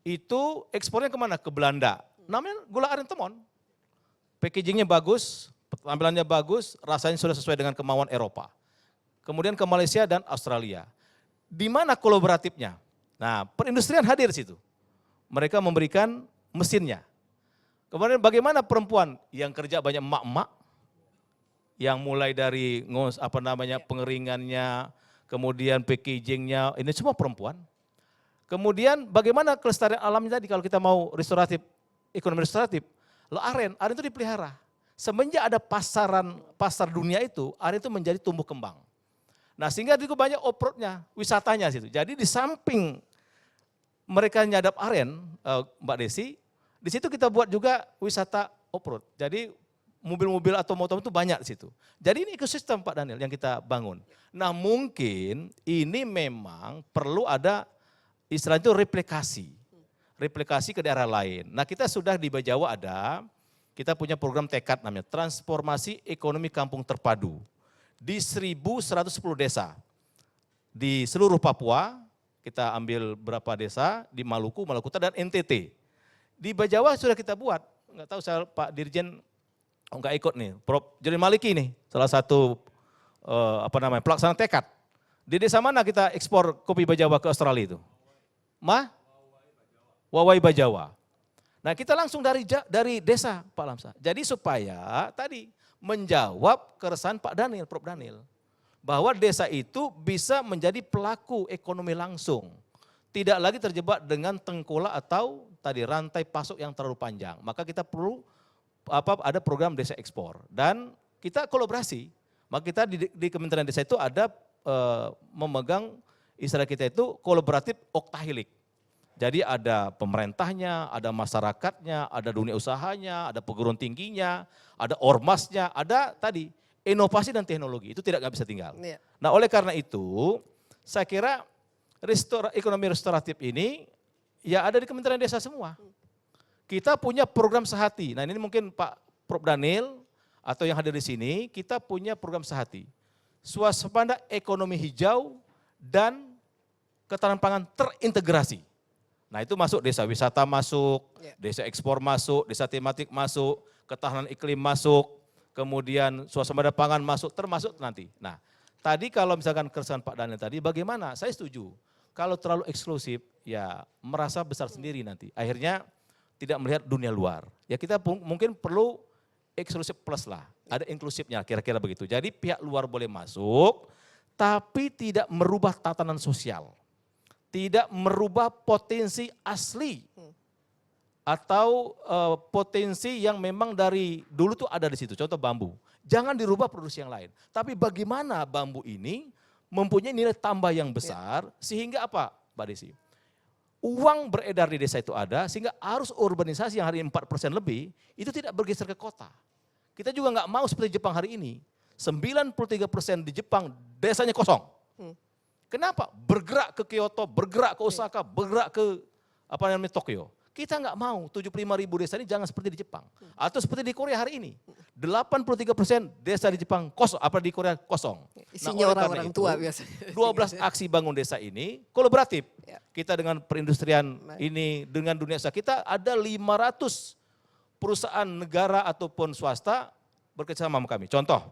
Itu ekspornya kemana? Ke Belanda. Namanya gula aren Temon. Packagingnya bagus, tampilannya bagus, rasanya sudah sesuai dengan kemauan Eropa. Kemudian ke Malaysia dan Australia. Di mana kolaboratifnya? Nah, perindustrian hadir di situ. Mereka memberikan mesinnya. Kemudian bagaimana perempuan yang kerja banyak emak-emak, yang mulai dari pengeringannya, kemudian packagingnya, ini semua perempuan. Kemudian bagaimana kelestarian alamnya tadi kalau kita mau restoratif, ekonomi restoratif, aren itu dipelihara. Semenjak ada pasar dunia itu, aren itu menjadi tumbuh kembang. Nah sehingga itu banyak off-roadnya, wisatanya situ. Jadi di samping mereka nyadap aren, Mbak Desi, di situ kita buat juga wisata off-road. Jadi mobil-mobil atau motor itu banyak di situ. Jadi ini ekosistem Pak Daniel yang kita bangun. Nah mungkin ini memang perlu ada istilah itu replikasi ke daerah lain. Nah kita sudah di Bajawa kita punya program tekad namanya Transformasi Ekonomi Kampung Terpadu. Di 1.110 desa. Di seluruh Papua, kita ambil berapa desa, di Maluku, Maluku Utara dan NTT. Di Bajawa sudah kita buat, nggak tahu saya Pak Dirjen nggak ikut nih, Prof. Jody Maliki nih, salah satu pelaksana tekad. Di desa mana kita ekspor kopi Bajawa ke Australia itu? Wawai Bajawa. Nah kita langsung dari desa Pak Lamsa. Jadi supaya tadi menjawab keresahan Pak Daniel, Prof. Daniel. bahwa desa itu bisa menjadi pelaku ekonomi langsung. Tidak lagi terjebak dengan tengkorak atau tadi rantai pasok yang terlalu panjang. Maka kita perlu ada program desa ekspor dan kita kolaborasi. Maka kita di Kementerian Desa itu ada memegang istilah kita itu kolaboratif oktahilik. Jadi ada pemerintahnya, ada masyarakatnya, ada dunia usahanya, ada perguruan tingginya, ada ormasnya, ada tadi inovasi dan teknologi, itu tidak bisa tinggal. Iya. Nah oleh karena itu saya kira ekonomi restoratif ini ya ada di Kementerian Desa semua. Kita punya program sehati, nah ini mungkin Pak Prof. Daniel atau yang hadir di sini, kita punya program sehati. Swasembada ekonomi hijau dan ketahanan pangan terintegrasi. Nah itu masuk desa wisata masuk, desa ekspor masuk, desa tematik masuk, ketahanan iklim masuk, kemudian swasembada pangan masuk, termasuk nanti. Nah tadi kalau misalkan keresahan Pak Daniel tadi bagaimana, saya setuju. Kalau terlalu eksklusif ya merasa besar sendiri nanti. Akhirnya tidak melihat dunia luar. Ya kita mungkin perlu eksklusif plus lah, ada inklusifnya kira-kira begitu. Jadi pihak luar boleh masuk, tapi tidak merubah tatanan sosial. Tidak merubah potensi asli atau potensi yang memang dari dulu tuh ada di situ. Contoh bambu, jangan dirubah produksi yang lain. Tapi bagaimana bambu ini mempunyai nilai tambah yang besar sehingga apa Mbak Desi? Uang beredar di desa itu ada sehingga arus urbanisasi yang hari ini 4% lebih itu tidak bergeser ke kota. Kita juga nggak mau seperti Jepang hari ini, 93% di Jepang desanya kosong. Kenapa? Bergerak ke Kyoto, bergerak ke Osaka, bergerak ke Tokyo. Kita nggak mau 75.000 desa ini jangan seperti di Jepang. Atau seperti di Korea hari ini. 83% desa di Jepang kosong, di Korea kosong. Isinya orang-orang tua biasanya. 12 aksi bangun desa ini kolaboratif. Ya. Kita dengan perindustrian ini, dengan dunia usaha, kita ada 500 perusahaan negara ataupun swasta bekerjasama sama kami. Contoh,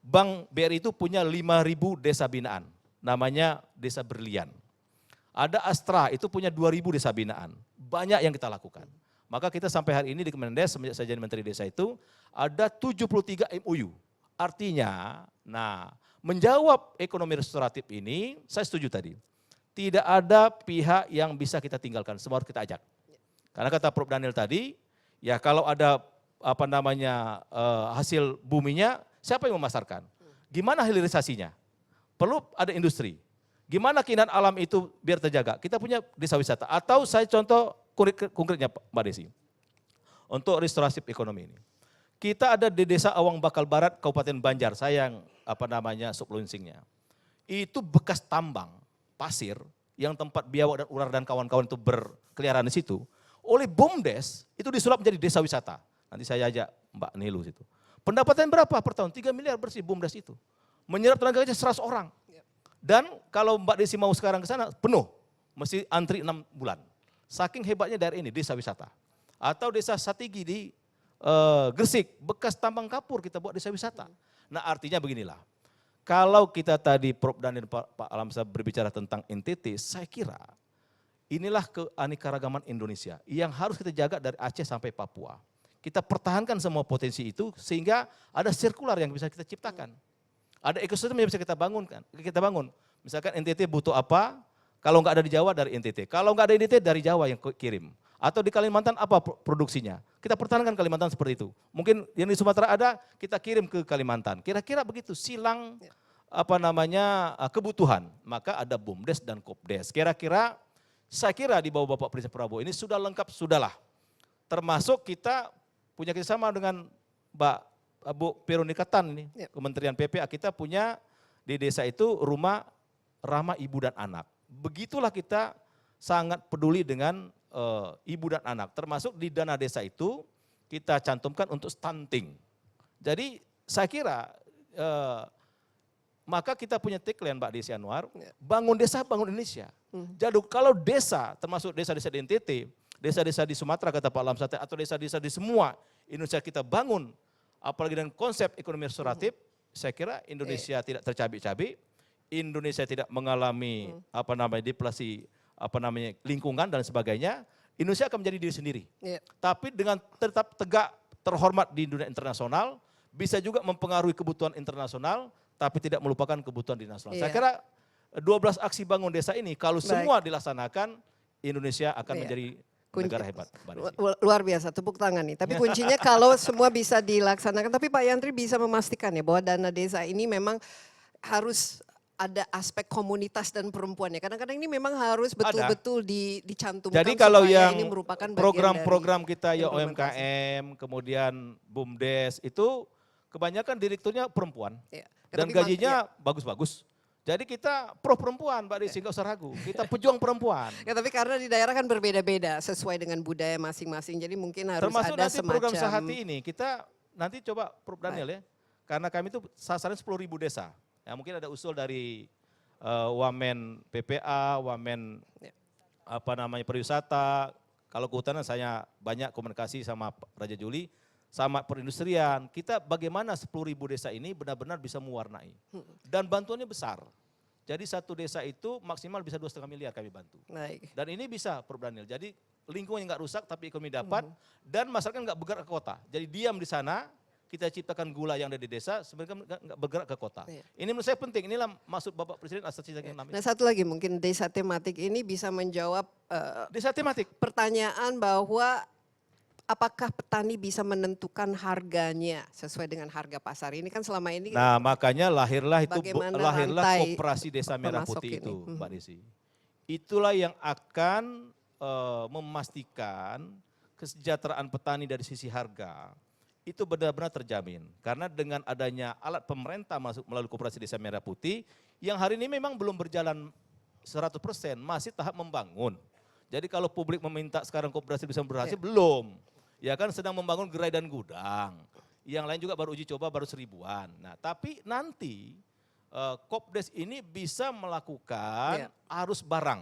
Bank BRI itu punya 5.000 desa binaan. Namanya Desa Berlian. Ada Astra itu punya 2.000 desa binaan. Banyak yang kita lakukan. Maka kita sampai hari ini di Kemendes, semenjak saya jadi Menteri Desa itu, ada 73 MOU. Artinya, menjawab ekonomi restoratif ini, saya setuju tadi. Tidak ada pihak yang bisa kita tinggalkan, semua harus kita ajak. Karena kata Prof. Daniel tadi, ya kalau ada hasil buminya, siapa yang memasarkan? Gimana hilirisasinya? Perlu ada industri. Gimana keindahan alam itu biar terjaga? Kita punya desa wisata. Atau saya contoh konkretnya Mbak Desi. Untuk restoratif ekonomi ini. Kita ada di desa Awang Bakal Barat, Kabupaten Banjar. Saya yang sublonsingnya. Itu bekas tambang pasir yang tempat biawak dan ular dan kawan-kawan itu berkeliaran di situ. Oleh BUMDes itu disulap menjadi desa wisata. Nanti saya ajak Mbak Nilu situ. Pendapatan berapa per tahun? 3 miliar bersih BUMDes itu. Menyerap tenaga kerja 100 orang. Dan kalau Mbak Desi mau sekarang ke sana penuh, mesti antri 6 bulan. Saking hebatnya daerah ini, desa wisata. Atau desa Satigi di Gresik, bekas tambang kapur kita buat desa wisata. Nah artinya beginilah, kalau kita tadi Prof. Daniel Pak Alamsa berbicara tentang NTT, saya kira inilah keanekaragaman Indonesia yang harus kita jaga dari Aceh sampai Papua. Kita pertahankan semua potensi itu sehingga ada sirkular yang bisa kita ciptakan. Ada ekosistem yang bisa kita bangun. Misalkan NTT butuh apa, kalau nggak ada di Jawa dari NTT. Kalau nggak ada di NTT dari Jawa yang kirim. Atau di Kalimantan apa produksinya. Kita pertahankan Kalimantan seperti itu. Mungkin yang di Sumatera ada, kita kirim ke Kalimantan. Kira-kira begitu, silang kebutuhan. Maka ada BUMDes dan KOPDes. Kira-kira, saya kira di bawah Bapak Presiden Prabowo ini sudah lengkap, sudahlah. Termasuk kita punya kerjasama dengan Bu Peroni Ketan ini, Kementerian PPA, kita punya di desa itu rumah ramah ibu dan anak. Begitulah kita sangat peduli dengan ibu dan anak, termasuk di dana desa itu kita cantumkan untuk stunting. Jadi saya kira maka kita punya tagline Mbak Desi Anwar, bangun desa, bangun Indonesia. Jadi kalau desa, termasuk desa-desa di NTT, desa-desa di Sumatera kata Pak Lamsate, atau desa-desa di semua Indonesia kita bangun, apalagi dengan konsep ekonomi restoratif, saya kira Indonesia tidak tercabik-cabik, Indonesia tidak mengalami deflasi lingkungan dan sebagainya. Indonesia akan menjadi diri sendiri. Tapi dengan tetap tegak terhormat di dunia internasional, bisa juga mempengaruhi kebutuhan internasional, tapi tidak melupakan kebutuhan di nasional. Iya. Saya kira 12 aksi bangun desa ini kalau semua dilaksanakan, Indonesia akan Iya. menjadi negara hebat. Mbak Desi. Luar biasa, tepuk tangan nih. Tapi kuncinya kalau semua bisa dilaksanakan, tapi Pak Yantri bisa memastikan ya bahwa dana desa ini memang harus ada aspek komunitas dan perempuan ya. Kadang-kadang ini memang harus betul-betul dicantumkan. Jadi kalau supaya yang ini merupakan bagian program-program kita ya implementasi. UMKM, kemudian BUMDes itu kebanyakan direkturnya perempuan Ya. dan Tapi gajinya bagus-bagus. Jadi kita pro perempuan Mbak Desi, nggak usah ragu. Kita pejuang perempuan. Ya, tapi karena di daerah kan berbeda-beda sesuai dengan budaya masing-masing. Jadi mungkin harus Termasuk ada nanti semacam program Sehati ini, kita nanti coba Prof. Daniel ya, karena kami itu sasaran 10.000 desa. Ya, mungkin ada usul dari Wamen PPA, Wamen Ya. pariwisata. Kalau kehutanan saya banyak komunikasi sama Raja Juli, sama perindustrian. Kita bagaimana 10.000 desa ini benar-benar bisa mewarnai. Dan bantuannya besar. Jadi satu desa itu maksimal bisa 2,5 miliar kami bantu. Baik. Dan ini bisa Prof. Daniel. Jadi lingkungannya nggak rusak tapi ekonomi dapat dan masyarakat nggak bergerak ke kota. Jadi diam di sana, kita ciptakan gula yang ada di desa, sebenarnya nggak bergerak ke kota. Iya. Ini menurut saya penting. Inilah maksud Bapak Presiden asasi yang Nah, satu lagi mungkin desa tematik ini bisa menjawab desa tematik. pertanyaan bahwa apakah petani bisa menentukan harganya sesuai dengan harga pasar. Ini kan selama ini Nah makanya lahirlah Bagaimana rantai Koperasi Desa Merah pemasok Putih ini. itu Mbak Desi. Itulah yang akan memastikan kesejahteraan petani dari sisi harga itu benar-benar terjamin. Karena dengan adanya alat pemerintah masuk melalui Koperasi Desa Merah Putih yang hari ini memang belum berjalan 100%, masih tahap membangun. Jadi kalau publik meminta sekarang koperasi bisa berhasil, belum. Ya kan sedang membangun gerai dan gudang. Yang lain juga baru uji coba baru 1.000-an. Nah tapi nanti Kopdes ini bisa melakukan arus barang.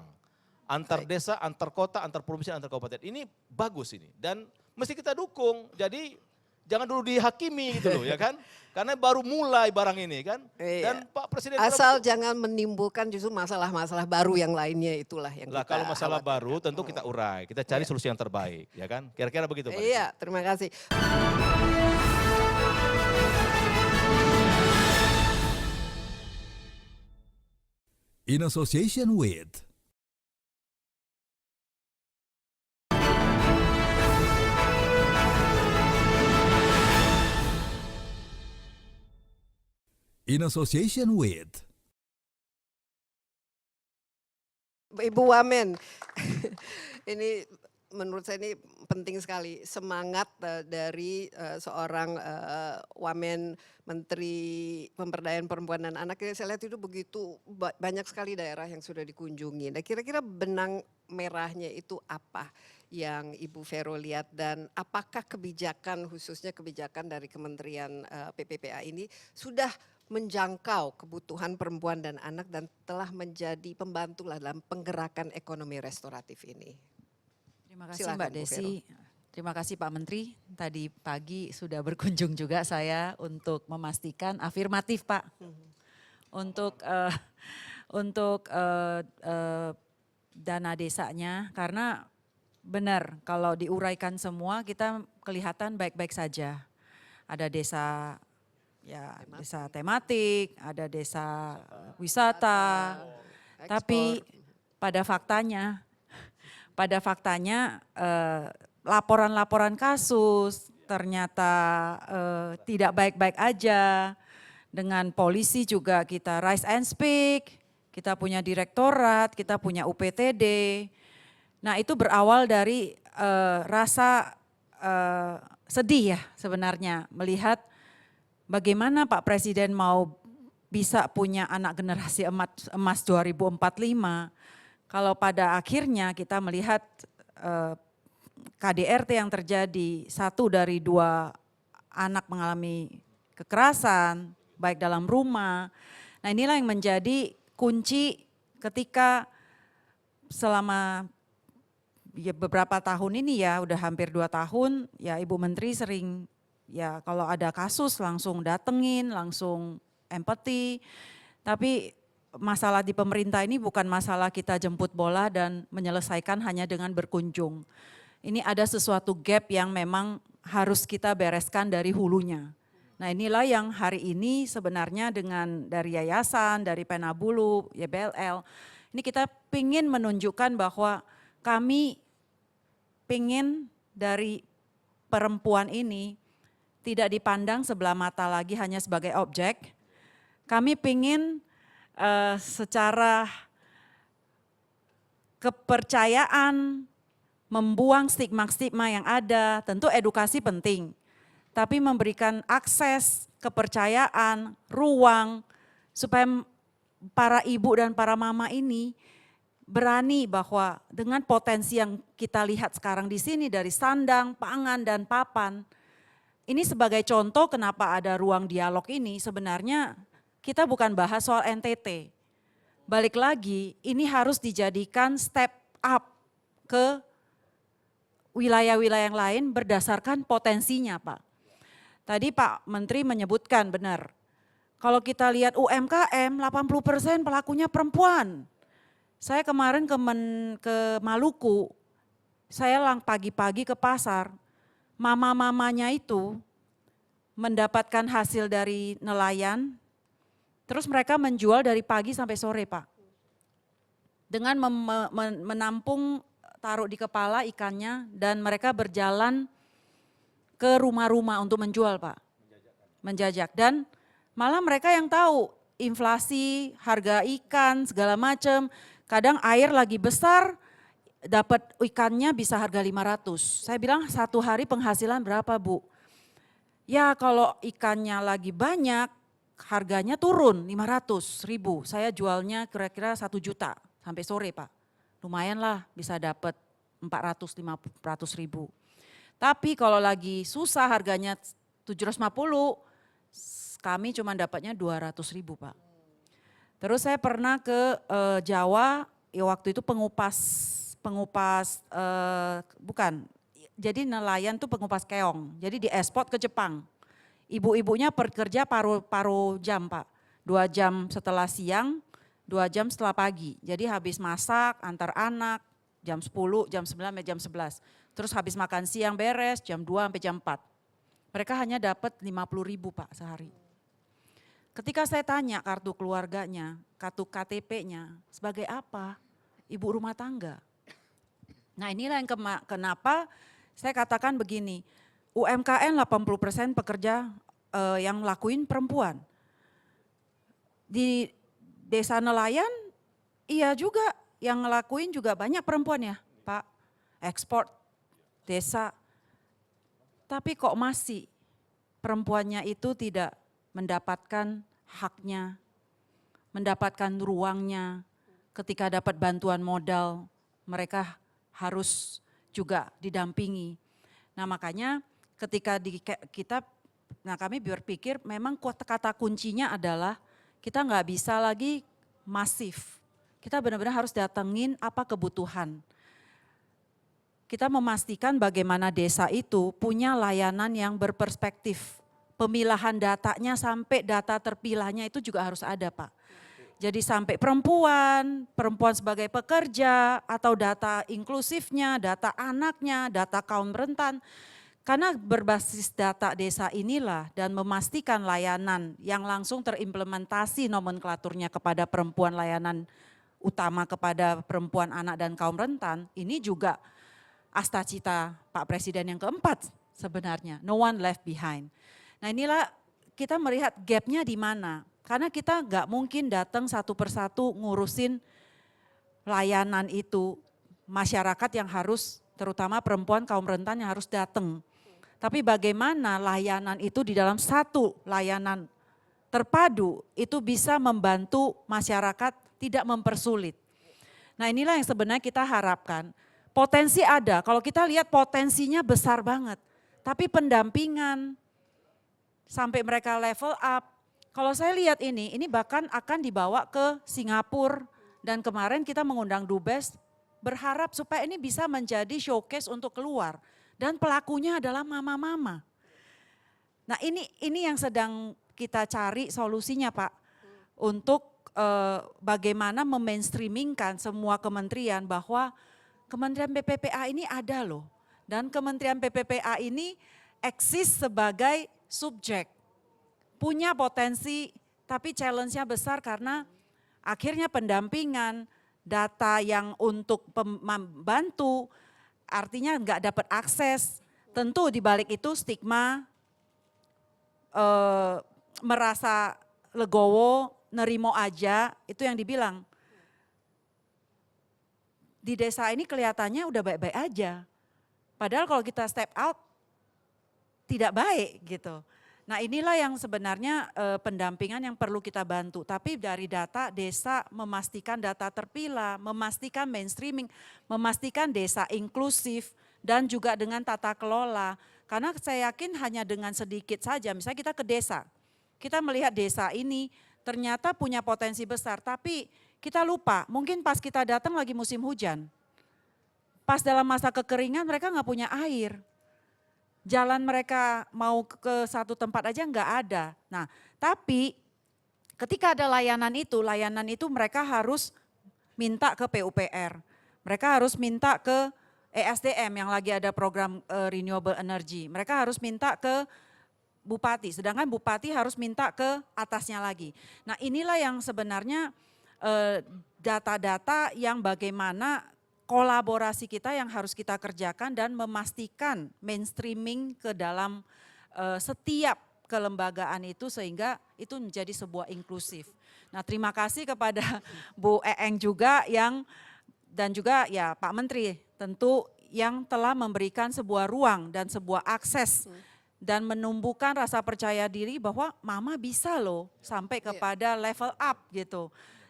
Antar desa, antar kota, antar provinsi, antar kabupaten. Ini bagus ini. Dan mesti kita dukung. Jadi jangan dulu dihakimi gitu loh ya kan. Karena baru mulai barang ini kan. Dan Pak Presiden asal jangan menimbulkan justru masalah-masalah baru yang lainnya, itulah yang lah kita kalau masalah khawatir. baru tentu kita urai, kita cari solusi yang terbaik, ya kan? Kira-kira begitu, Pak. Iya, terima kasih. In association with In association with Ibu Wamen, ini menurut saya ini penting sekali semangat dari seorang Wamen Menteri Pemberdayaan Perempuan dan Anak. Saya lihat itu begitu banyak sekali daerah yang sudah dikunjungi. Nah, kira-kira benang merahnya itu apa yang Ibu Vero lihat dan apakah kebijakan khususnya kebijakan dari Kementerian PPPA ini sudah menjangkau kebutuhan perempuan dan anak dan telah menjadi pembantu lah dalam penggerakan ekonomi restoratif ini. Terima kasih Silakan, Mbak Bu Desi. Terima kasih Pak Menteri. Tadi pagi sudah berkunjung juga saya untuk memastikan afirmatif Pak. Untuk dana desanya karena benar kalau diuraikan semua kita kelihatan baik-baik saja. Ada desa desa tematik, ada desa wisata, tapi pada faktanya laporan-laporan kasus ternyata tidak baik-baik aja. Dengan polisi juga kita rise and speak, kita punya direktorat, kita punya UPTD. Nah itu berawal dari rasa sedih ya sebenarnya melihat bagaimana Pak Presiden mau bisa punya anak generasi emas 2045 kalau pada akhirnya kita melihat KDRT yang terjadi 1 dari 2 anak mengalami kekerasan baik dalam rumah. Nah inilah yang menjadi kunci ketika selama beberapa tahun ini ya udah hampir 2 tahun ya Ibu Menteri sering ya kalau ada kasus langsung datengin, langsung empati. Tapi masalah di pemerintah ini bukan masalah kita jemput bola dan menyelesaikan hanya dengan berkunjung. Ini ada sesuatu gap yang memang harus kita bereskan dari hulunya. Nah inilah yang hari ini sebenarnya dengan dari yayasan, dari Penabulu, YBLL, ini kita ingin menunjukkan bahwa kami ingin dari perempuan ini tidak dipandang sebelah mata lagi hanya sebagai objek. Kami ingin secara kepercayaan, membuang stigma-stigma yang ada, tentu edukasi penting. Tapi memberikan akses, kepercayaan, ruang, supaya para ibu dan para mama ini berani bahwa dengan potensi yang kita lihat sekarang di sini dari sandang, pangan, dan papan, ini sebagai contoh kenapa ada ruang dialog ini, sebenarnya kita bukan bahas soal NTT. Balik lagi, ini harus dijadikan step up ke wilayah-wilayah yang lain berdasarkan potensinya, Pak. Tadi Pak Menteri menyebutkan benar, kalau kita lihat UMKM 80% pelakunya perempuan. Saya kemarin ke Maluku, saya pagi-pagi ke pasar, mama-mamanya itu mendapatkan hasil dari nelayan, terus mereka menjual dari pagi sampai sore Pak. Dengan menampung, taruh di kepala ikannya dan mereka berjalan ke rumah-rumah untuk menjual Pak, menjajak. Dan malah mereka yang tahu inflasi, harga ikan, segala macam. Kadang air lagi besar, dapat ikannya bisa harga 500. Saya bilang satu hari penghasilan berapa Bu? Ya kalau ikannya lagi banyak, harganya turun 500.000. Saya jualnya kira-kira 1 juta sampai sore Pak. Lumayan lah bisa dapat 400-500.000. Tapi kalau lagi susah harganya 750, kami cuma dapatnya 200.000 Pak. Terus saya pernah ke Jawa, ya waktu itu jadi nelayan tuh pengupas keong, jadi diekspor ke Jepang. Ibu-ibunya bekerja paruh jam Pak, 2 jam setelah siang, 2 jam setelah pagi. Jadi habis masak antar anak, jam 10, jam 9 sampai jam 11. Terus habis makan siang beres jam 2 sampai jam 4. Mereka hanya dapat 50.000 Pak sehari. Ketika saya tanya kartu keluarganya, kartu KTP-nya, sebagai apa? Ibu rumah tangga. Nah inilah yang kenapa saya katakan begini, UMKM 80% pekerja yang lakuin perempuan. Di desa nelayan, iya juga yang ngelakuin juga banyak perempuan ya Pak, ekspor desa. Tapi kok masih perempuannya itu tidak mendapatkan haknya, mendapatkan ruangnya. Ketika dapat bantuan modal, mereka harus juga didampingi. Nah makanya ketika kami berpikir memang kata kuncinya adalah kita nggak bisa lagi masif. Kita benar-benar harus datengin apa kebutuhan. Kita memastikan bagaimana desa itu punya layanan yang berperspektif. Pemilahan datanya sampai data terpilahnya itu juga harus ada Pak. Jadi sampai perempuan sebagai pekerja atau data inklusifnya, data anaknya, data kaum rentan. Karena berbasis data desa inilah dan memastikan layanan yang langsung terimplementasi nomenklaturnya kepada perempuan, layanan utama kepada perempuan, anak dan kaum rentan, ini juga asta cita Pak Presiden yang keempat sebenarnya, no one left behind. Nah inilah kita melihat gapnya di mana, karena kita nggak mungkin datang satu persatu ngurusin layanan itu, masyarakat yang harus, terutama perempuan kaum rentan yang harus datang. Tapi bagaimana layanan itu di dalam satu layanan terpadu itu bisa membantu masyarakat tidak mempersulit. Nah inilah yang sebenarnya kita harapkan. Potensi ada, kalau kita lihat potensinya besar banget. Tapi pendampingan sampai mereka level up. Kalau saya lihat ini bahkan akan dibawa ke Singapura. Dan kemarin kita mengundang Dubes, berharap supaya ini bisa menjadi showcase untuk keluar. Dan pelakunya adalah mama-mama. Nah ini yang sedang kita cari solusinya Pak. Untuk bagaimana memainstreamingkan semua kementerian bahwa Kementerian PPPA ini ada loh. Dan Kementerian PPPA ini eksis sebagai subjek. punya potensi tapi challenge-nya besar karena akhirnya pendampingan, data yang untuk membantu, artinya nggak dapat akses. Tentu di balik itu stigma, merasa legowo, nerimo aja, itu yang dibilang. Di desa ini kelihatannya udah baik-baik aja. Padahal kalau kita step out, tidak baik gitu. Nah inilah yang sebenarnya pendampingan yang perlu kita bantu. Tapi dari data desa memastikan data terpilah, memastikan mainstreaming, memastikan desa inklusif dan juga dengan tata kelola. Karena saya yakin hanya dengan sedikit saja, misalnya kita ke desa, kita melihat desa ini ternyata punya potensi besar, tapi kita lupa, mungkin pas kita datang lagi musim hujan, pas dalam masa kekeringan mereka nggak punya air. Jalan mereka mau ke satu tempat aja nggak ada. Nah, tapi ketika ada layanan itu mereka harus minta ke PUPR. Mereka harus minta ke ESDM yang lagi ada program renewable energy. Mereka harus minta ke bupati, sedangkan bupati harus minta ke atasnya lagi. Nah, inilah yang sebenarnya data-data yang bagaimana kolaborasi kita yang harus kita kerjakan dan memastikan mainstreaming ke dalam setiap kelembagaan itu sehingga itu menjadi sebuah inklusif. Nah terima kasih kepada Bu Eeng juga dan juga ya Pak Menteri tentu yang telah memberikan sebuah ruang dan sebuah akses dan menumbuhkan rasa percaya diri bahwa mama bisa loh sampai kepada level up gitu.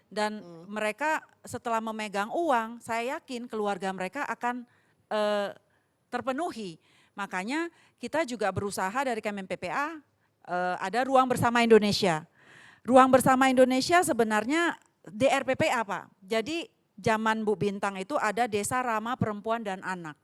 Dan mereka setelah memegang uang, saya yakin keluarga mereka akan terpenuhi. Makanya kita juga berusaha dari Kemen PPA, ada Ruang Bersama Indonesia. Ruang Bersama Indonesia sebenarnya DRPPA Pak. Jadi zaman Bu Bintang itu ada Desa Ramah Perempuan dan Anak.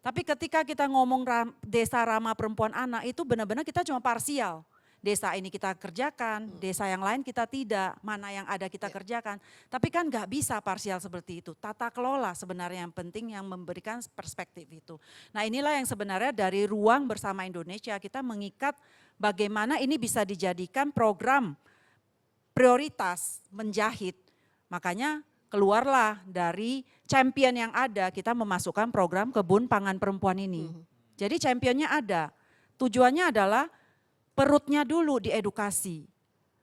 Tapi ketika kita ngomong Desa Ramah Perempuan Anak itu benar-benar kita cuma parsial. Desa ini kita kerjakan, desa yang lain kita tidak, mana yang ada kita kerjakan. Tapi kan nggak bisa parsial seperti itu. Tata kelola sebenarnya yang penting yang memberikan perspektif itu. Nah inilah yang sebenarnya dari Ruang Bersama Indonesia kita mengikat bagaimana ini bisa dijadikan program prioritas menjahit. Makanya keluarlah dari champion yang ada, kita memasukkan program kebun pangan perempuan ini. Jadi championnya ada, tujuannya adalah perutnya dulu diedukasi.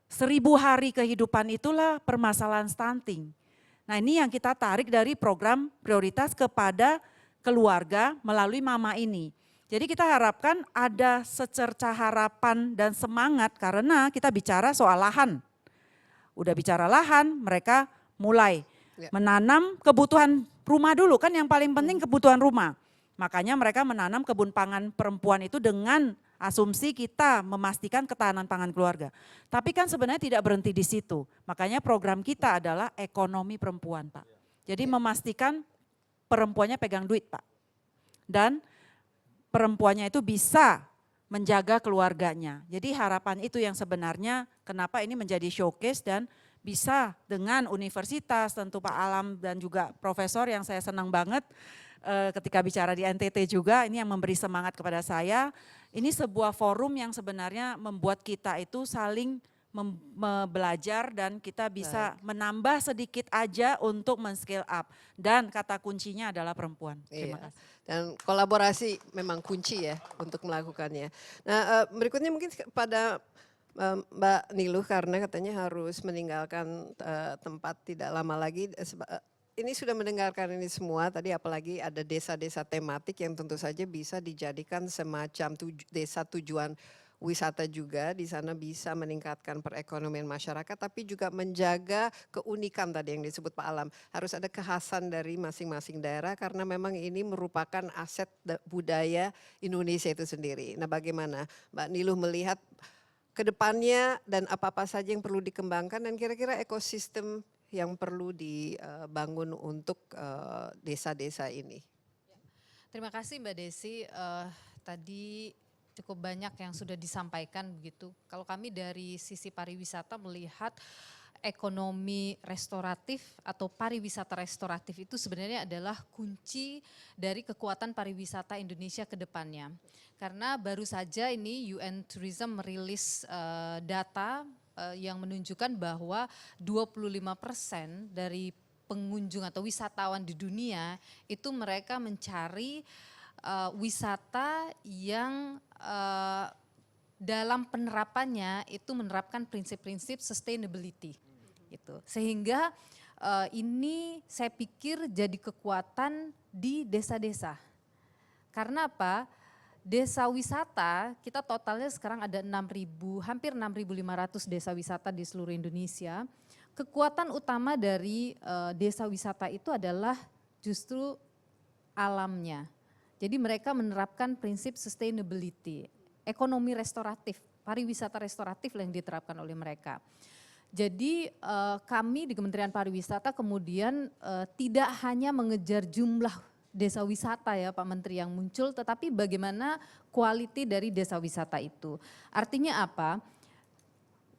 1000 hari kehidupan itulah permasalahan stunting. Nah ini yang kita tarik dari program prioritas kepada keluarga melalui mama ini. Jadi kita harapkan ada secerca harapan dan semangat karena kita bicara soal lahan. Udah bicara lahan, mereka mulai menanam kebutuhan rumah dulu, kan yang paling penting kebutuhan rumah. Makanya mereka menanam kebun pangan perempuan itu dengan asumsi kita memastikan ketahanan pangan keluarga. Tapi kan sebenarnya tidak berhenti di situ. Makanya program kita adalah ekonomi perempuan Pak. Jadi memastikan perempuannya pegang duit Pak. Dan perempuannya itu bisa menjaga keluarganya. Jadi harapan itu yang sebenarnya kenapa ini menjadi showcase dan bisa dengan universitas tentu Pak Alam dan juga profesor yang saya senang banget ketika bicara di NTT juga ini yang memberi semangat kepada saya. Ini sebuah forum yang sebenarnya membuat kita itu saling belajar dan kita bisa menambah sedikit aja untuk men-scale up. Dan kata kuncinya adalah perempuan. Terima kasih. Dan kolaborasi memang kunci ya untuk melakukannya. Nah berikutnya mungkin pada Mbak Niluh karena katanya harus meninggalkan tempat tidak lama lagi. Ini sudah mendengarkan ini semua, tadi apalagi ada desa-desa tematik yang tentu saja bisa dijadikan semacam desa tujuan wisata juga, di sana bisa meningkatkan perekonomian masyarakat, tapi juga menjaga keunikan tadi yang disebut Pak Alam. Harus ada kekhasan dari masing-masing daerah karena memang ini merupakan aset budaya Indonesia itu sendiri. Nah bagaimana Mbak Niluh melihat ke depannya dan apa-apa saja yang perlu dikembangkan dan kira-kira ekosistem yang perlu dibangun untuk desa-desa ini. Terima kasih Mbak Desi. Tadi cukup banyak yang sudah disampaikan begitu. Kalau kami dari sisi pariwisata melihat ekonomi restoratif atau pariwisata restoratif itu sebenarnya adalah kunci dari kekuatan pariwisata Indonesia ke depannya. Karena baru saja ini UN Tourism merilis data yang menunjukkan bahwa 25% dari pengunjung atau wisatawan di dunia itu mereka mencari wisata yang dalam penerapannya itu menerapkan prinsip-prinsip sustainability. Gitu. Sehingga ini saya pikir jadi kekuatan di desa-desa. Karena apa? Desa wisata kita totalnya sekarang ada 6.000, hampir 6.500 desa wisata di seluruh Indonesia. Kekuatan utama dari desa wisata itu adalah justru alamnya. Jadi mereka menerapkan prinsip sustainability, ekonomi restoratif, pariwisata restoratif yang diterapkan oleh mereka. Jadi kami di Kementerian Pariwisata kemudian tidak hanya mengejar jumlah desa wisata ya Pak Menteri yang muncul, tetapi bagaimana quality dari desa wisata itu. Artinya apa?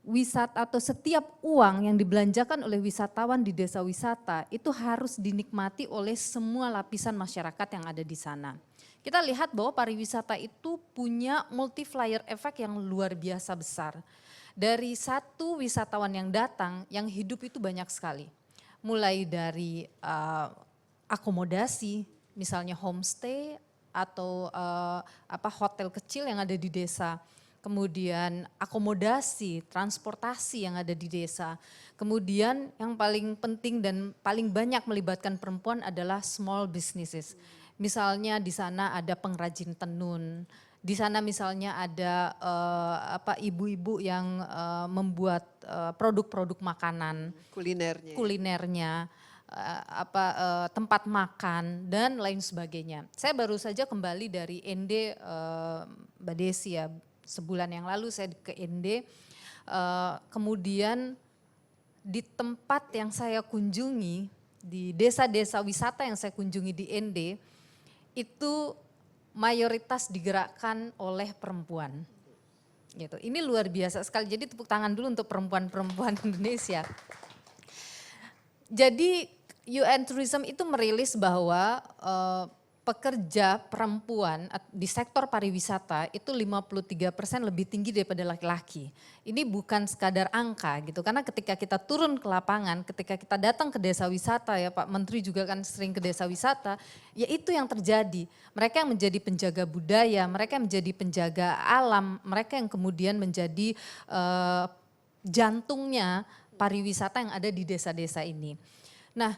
Wisata atau setiap uang yang dibelanjakan oleh wisatawan di desa wisata itu harus dinikmati oleh semua lapisan masyarakat yang ada di sana. Kita lihat bahwa pariwisata itu punya multiplier effect yang luar biasa besar. Dari satu wisatawan yang datang, yang hidup itu banyak sekali. Mulai dari akomodasi, misalnya homestay atau hotel kecil yang ada di desa. Kemudian akomodasi, transportasi yang ada di desa. Kemudian yang paling penting dan paling banyak melibatkan perempuan adalah small businesses. Misalnya di sana ada pengrajin tenun, di sana misalnya ada ibu-ibu yang membuat produk-produk makanan, kulinernya, tempat makan dan lain sebagainya. Saya baru saja kembali dari ND Mbak Desi ya, sebulan yang lalu saya ke ND, kemudian di tempat yang saya kunjungi, di desa-desa wisata yang saya kunjungi di ND, itu mayoritas digerakkan oleh perempuan. Gitu. Ini luar biasa sekali, jadi tepuk tangan dulu untuk perempuan-perempuan Indonesia. Jadi UN Tourism itu merilis bahwa pekerja perempuan di sektor pariwisata itu 53% lebih tinggi daripada laki-laki. Ini bukan sekadar angka gitu, karena ketika kita turun ke lapangan, ketika kita datang ke desa wisata ya Pak Menteri juga kan sering ke desa wisata, ya itu yang terjadi. Mereka yang menjadi penjaga budaya, mereka yang menjadi penjaga alam, mereka yang kemudian menjadi jantungnya pariwisata yang ada di desa-desa ini. Nah,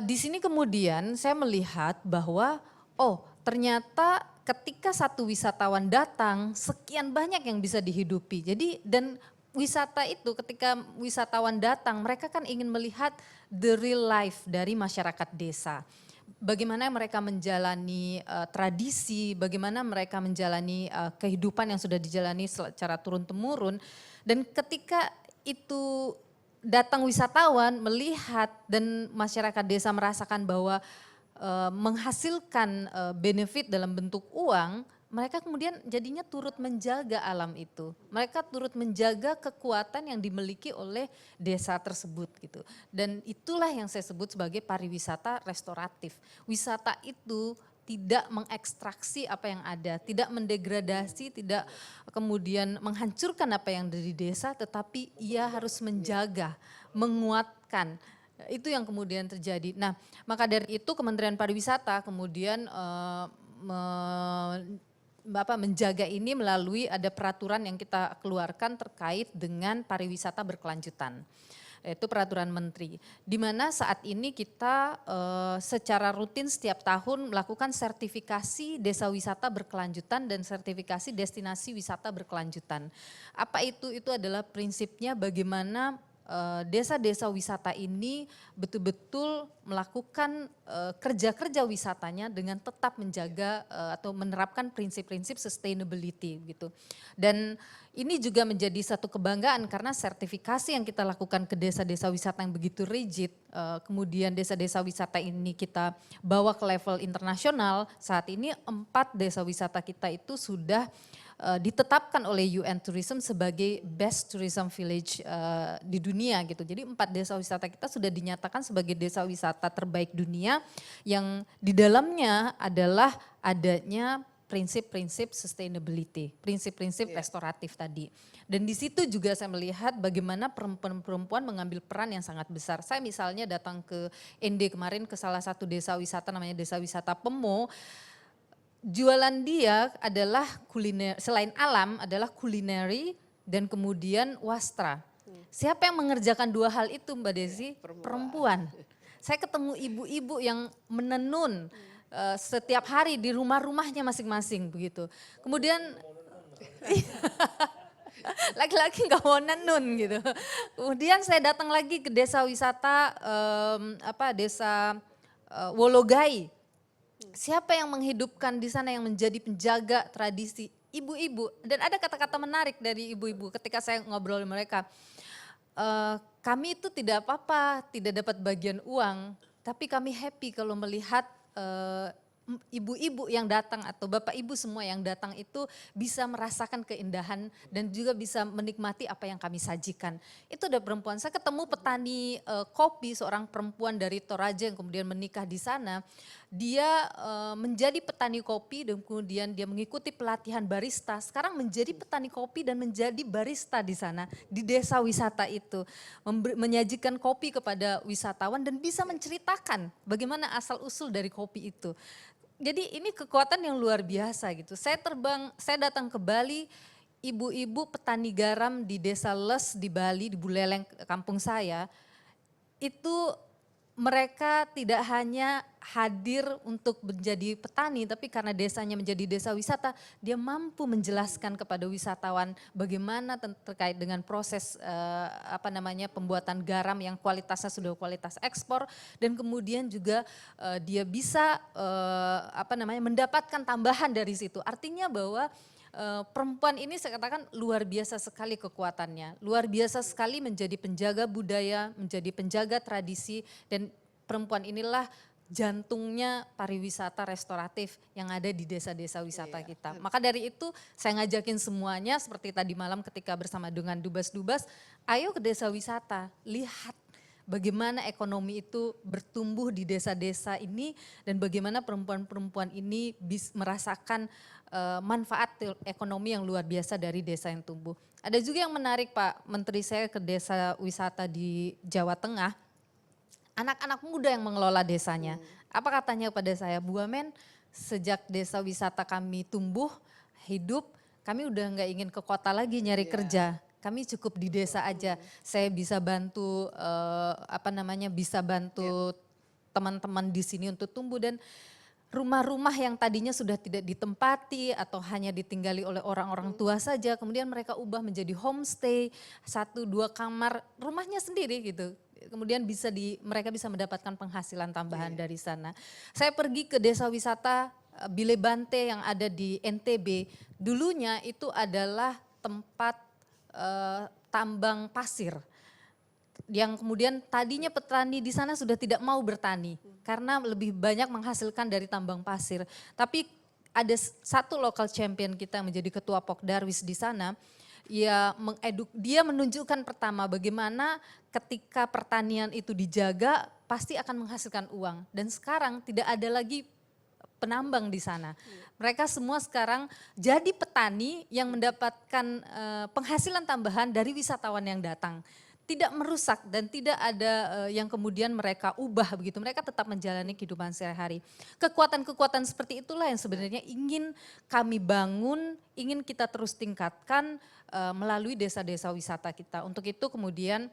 di sini kemudian saya melihat bahwa ternyata ketika satu wisatawan datang sekian banyak yang bisa dihidupi. Jadi dan wisata itu ketika wisatawan datang mereka kan ingin melihat the real life dari masyarakat desa. Bagaimana mereka menjalani tradisi, bagaimana mereka menjalani kehidupan yang sudah dijalani secara turun-temurun, dan ketika itu datang wisatawan melihat dan masyarakat desa merasakan bahwa menghasilkan benefit dalam bentuk uang, mereka kemudian jadinya turut menjaga alam itu. Mereka turut menjaga kekuatan yang dimiliki oleh desa tersebut gitu. Dan itulah yang saya sebut sebagai pariwisata restoratif. Wisata itu tidak mengekstraksi apa yang ada, tidak mendegradasi, tidak kemudian menghancurkan apa yang ada di desa, tetapi ia harus menjaga, menguatkan. Itu yang kemudian terjadi. Nah, maka dari itu Kementerian Pariwisata kemudian menjaga ini melalui ada peraturan yang kita keluarkan terkait dengan pariwisata berkelanjutan. Itu peraturan menteri, di mana saat ini kita secara rutin setiap tahun melakukan sertifikasi desa wisata berkelanjutan dan sertifikasi destinasi wisata berkelanjutan. Apa itu? Itu adalah prinsipnya bagaimana desa-desa wisata ini betul-betul melakukan kerja-kerja wisatanya dengan tetap menjaga atau menerapkan prinsip-prinsip sustainability gitu. Dan ini juga menjadi satu kebanggaan karena sertifikasi yang kita lakukan ke desa-desa wisata yang begitu rigid, kemudian desa-desa wisata ini kita bawa ke level internasional. Saat ini 4 desa wisata kita itu sudah ditetapkan oleh UN Tourism sebagai best tourism village di dunia gitu. Jadi 4 desa wisata kita sudah dinyatakan sebagai desa wisata terbaik dunia yang di dalamnya adalah adanya prinsip-prinsip sustainability, prinsip-prinsip restoratif tadi. Dan di situ juga saya melihat bagaimana perempuan-perempuan mengambil peran yang sangat besar. Saya misalnya datang ke ND kemarin ke salah satu desa wisata namanya Desa Wisata Pemo. Jualan dia adalah kuliner, selain alam adalah kulineri dan kemudian wastra. Siapa yang mengerjakan 2 hal itu Mbak Desi? Perempuan. Saya ketemu ibu-ibu yang menenun setiap hari di rumah-rumahnya masing-masing begitu. Kemudian laki-laki nggak mau nenun gitu. Kemudian saya datang lagi ke desa wisata desa Wologai. Siapa yang menghidupkan di sana yang menjadi penjaga tradisi? Ibu-ibu. Dan ada kata-kata menarik dari ibu-ibu ketika saya ngobrol dengan mereka. Kami itu tidak apa-apa, tidak dapat bagian uang, tapi kami happy kalau melihat ibu-ibu yang datang atau bapak ibu semua yang datang itu bisa merasakan keindahan dan juga bisa menikmati apa yang kami sajikan. Itu ada perempuan, saya ketemu petani kopi, seorang perempuan dari Toraja yang kemudian menikah di sana. Dia menjadi petani kopi dan kemudian dia mengikuti pelatihan barista. Sekarang menjadi petani kopi dan menjadi barista di sana, di desa wisata itu. Menyajikan kopi kepada wisatawan dan bisa menceritakan bagaimana asal usul dari kopi itu. Jadi ini kekuatan yang luar biasa gitu. Saya datang ke Bali, ibu-ibu petani garam di desa Les di Bali, di Buleleng kampung saya, itu mereka tidak hanya hadir untuk menjadi petani, tapi karena desanya menjadi desa wisata, dia mampu menjelaskan kepada wisatawan bagaimana terkait dengan proses pembuatan garam yang kualitasnya sudah kualitas ekspor, dan kemudian juga dia bisa mendapatkan tambahan dari situ. Artinya bahwa perempuan ini saya katakan luar biasa sekali kekuatannya, luar biasa sekali menjadi penjaga budaya, menjadi penjaga tradisi, dan perempuan inilah jantungnya pariwisata restoratif yang ada di desa-desa wisata kita. Maka dari itu saya ngajakin semuanya seperti tadi malam ketika bersama dengan Dubas-Dubas, ayo ke desa wisata, lihat bagaimana ekonomi itu bertumbuh di desa-desa ini dan bagaimana perempuan-perempuan ini merasakan manfaat ekonomi yang luar biasa dari desa yang tumbuh. Ada juga yang menarik Pak Menteri, saya ke desa wisata di Jawa Tengah, anak-anak muda yang mengelola desanya. Apa katanya pada saya, Bu Wamen, sejak desa wisata kami tumbuh, hidup, kami udah nggak ingin ke kota lagi nyari kerja. Kami cukup di desa aja. Saya bisa bantu bisa bantu teman-teman di sini untuk tumbuh, dan rumah-rumah yang tadinya sudah tidak ditempati atau hanya ditinggali oleh orang-orang tua saja, kemudian mereka ubah menjadi homestay, 1-2 kamar, rumahnya sendiri gitu. Kemudian mereka bisa mendapatkan penghasilan tambahan dari sana. Saya pergi ke desa wisata Bile Bante yang ada di NTB. Dulunya itu adalah tempat tambang pasir. Yang kemudian tadinya petani di sana sudah tidak mau bertani karena lebih banyak menghasilkan dari tambang pasir. Tapi ada satu local champion kita yang menjadi ketua Pokdarwis di sana, dia menunjukkan pertama bagaimana ketika pertanian itu dijaga pasti akan menghasilkan uang. Dan sekarang tidak ada lagi penambang di sana. Mereka semua sekarang jadi petani yang mendapatkan penghasilan tambahan dari wisatawan yang datang. Tidak merusak dan tidak ada yang kemudian mereka ubah begitu. Mereka tetap menjalani kehidupan sehari-hari. Kekuatan-kekuatan seperti itulah yang sebenarnya ingin kami bangun, ingin kita terus tingkatkan melalui desa-desa wisata kita. Untuk itu kemudian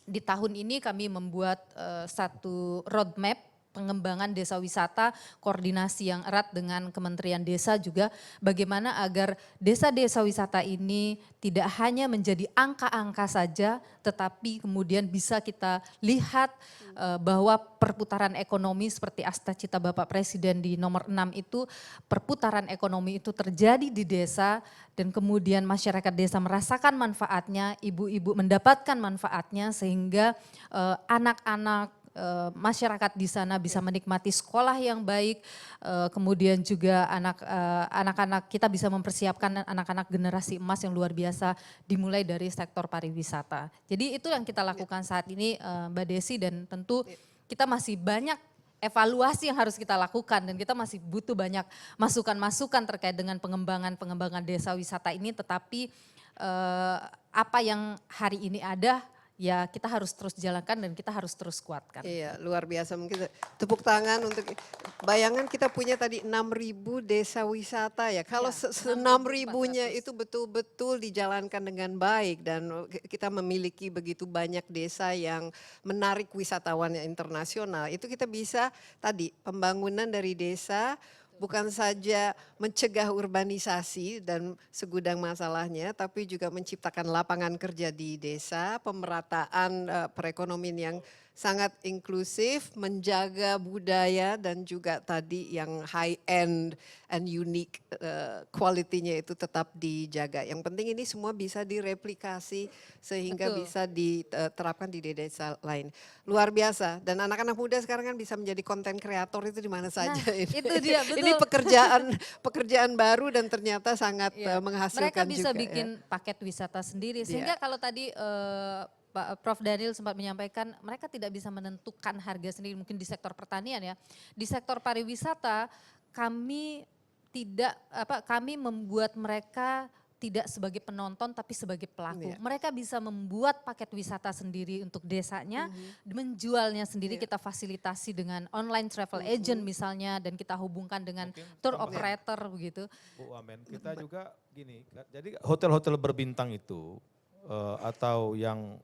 di tahun ini kami membuat satu roadmap pengembangan desa wisata, koordinasi yang erat dengan Kementerian Desa juga, bagaimana agar desa-desa wisata ini tidak hanya menjadi angka-angka saja, tetapi kemudian bisa kita lihat bahwa perputaran ekonomi seperti Asta Cita Bapak Presiden di nomor 6 itu, perputaran ekonomi itu terjadi di desa dan kemudian masyarakat desa merasakan manfaatnya, ibu-ibu mendapatkan manfaatnya sehingga anak-anak masyarakat di sana bisa menikmati sekolah yang baik, kemudian juga anak-anak kita bisa mempersiapkan anak-anak generasi emas yang luar biasa dimulai dari sektor pariwisata. Jadi itu yang kita lakukan saat ini Mbak Desi, dan tentu kita masih banyak evaluasi yang harus kita lakukan dan kita masih butuh banyak masukan-masukan terkait dengan pengembangan desa wisata ini, tetapi apa yang hari ini ada ya kita harus terus jalankan dan kita harus terus kuatkan. Iya, luar biasa. Mungkin tepuk tangan untuk, bayangan kita punya tadi 6.000 desa wisata ya. Kalau Ya, 6.000-nya itu betul-betul dijalankan dengan baik dan kita memiliki begitu banyak desa yang menarik wisatawan internasional, itu kita bisa tadi pembangunan dari desa bukan saja mencegah urbanisasi dan segudang masalahnya, tapi juga menciptakan lapangan kerja di desa, pemerataan perekonomian yang sangat inklusif, menjaga budaya dan juga tadi yang high end and unique quality-nya itu tetap dijaga. Yang penting ini semua bisa direplikasi sehingga Betul. bisa diterapkan di desa lain. Luar biasa, dan anak-anak muda sekarang kan bisa menjadi konten kreator itu di mana saja. Nah, itu dia, betul. Ini pekerjaan baru dan ternyata sangat menghasilkan Mereka bisa juga, bikin ya. paket wisata sendiri, sehingga kalau tadi Pak Prof. Daniel sempat menyampaikan mereka tidak bisa menentukan harga sendiri, mungkin di sektor pertanian ya. Di sektor pariwisata kami membuat mereka tidak sebagai penonton tapi sebagai pelaku. Mereka bisa membuat paket wisata sendiri untuk desanya, menjualnya sendiri, kita fasilitasi dengan online travel agent misalnya, dan kita hubungkan dengan tour operator begitu. Bu Wamen, kita juga gini, jadi hotel-hotel berbintang itu atau yang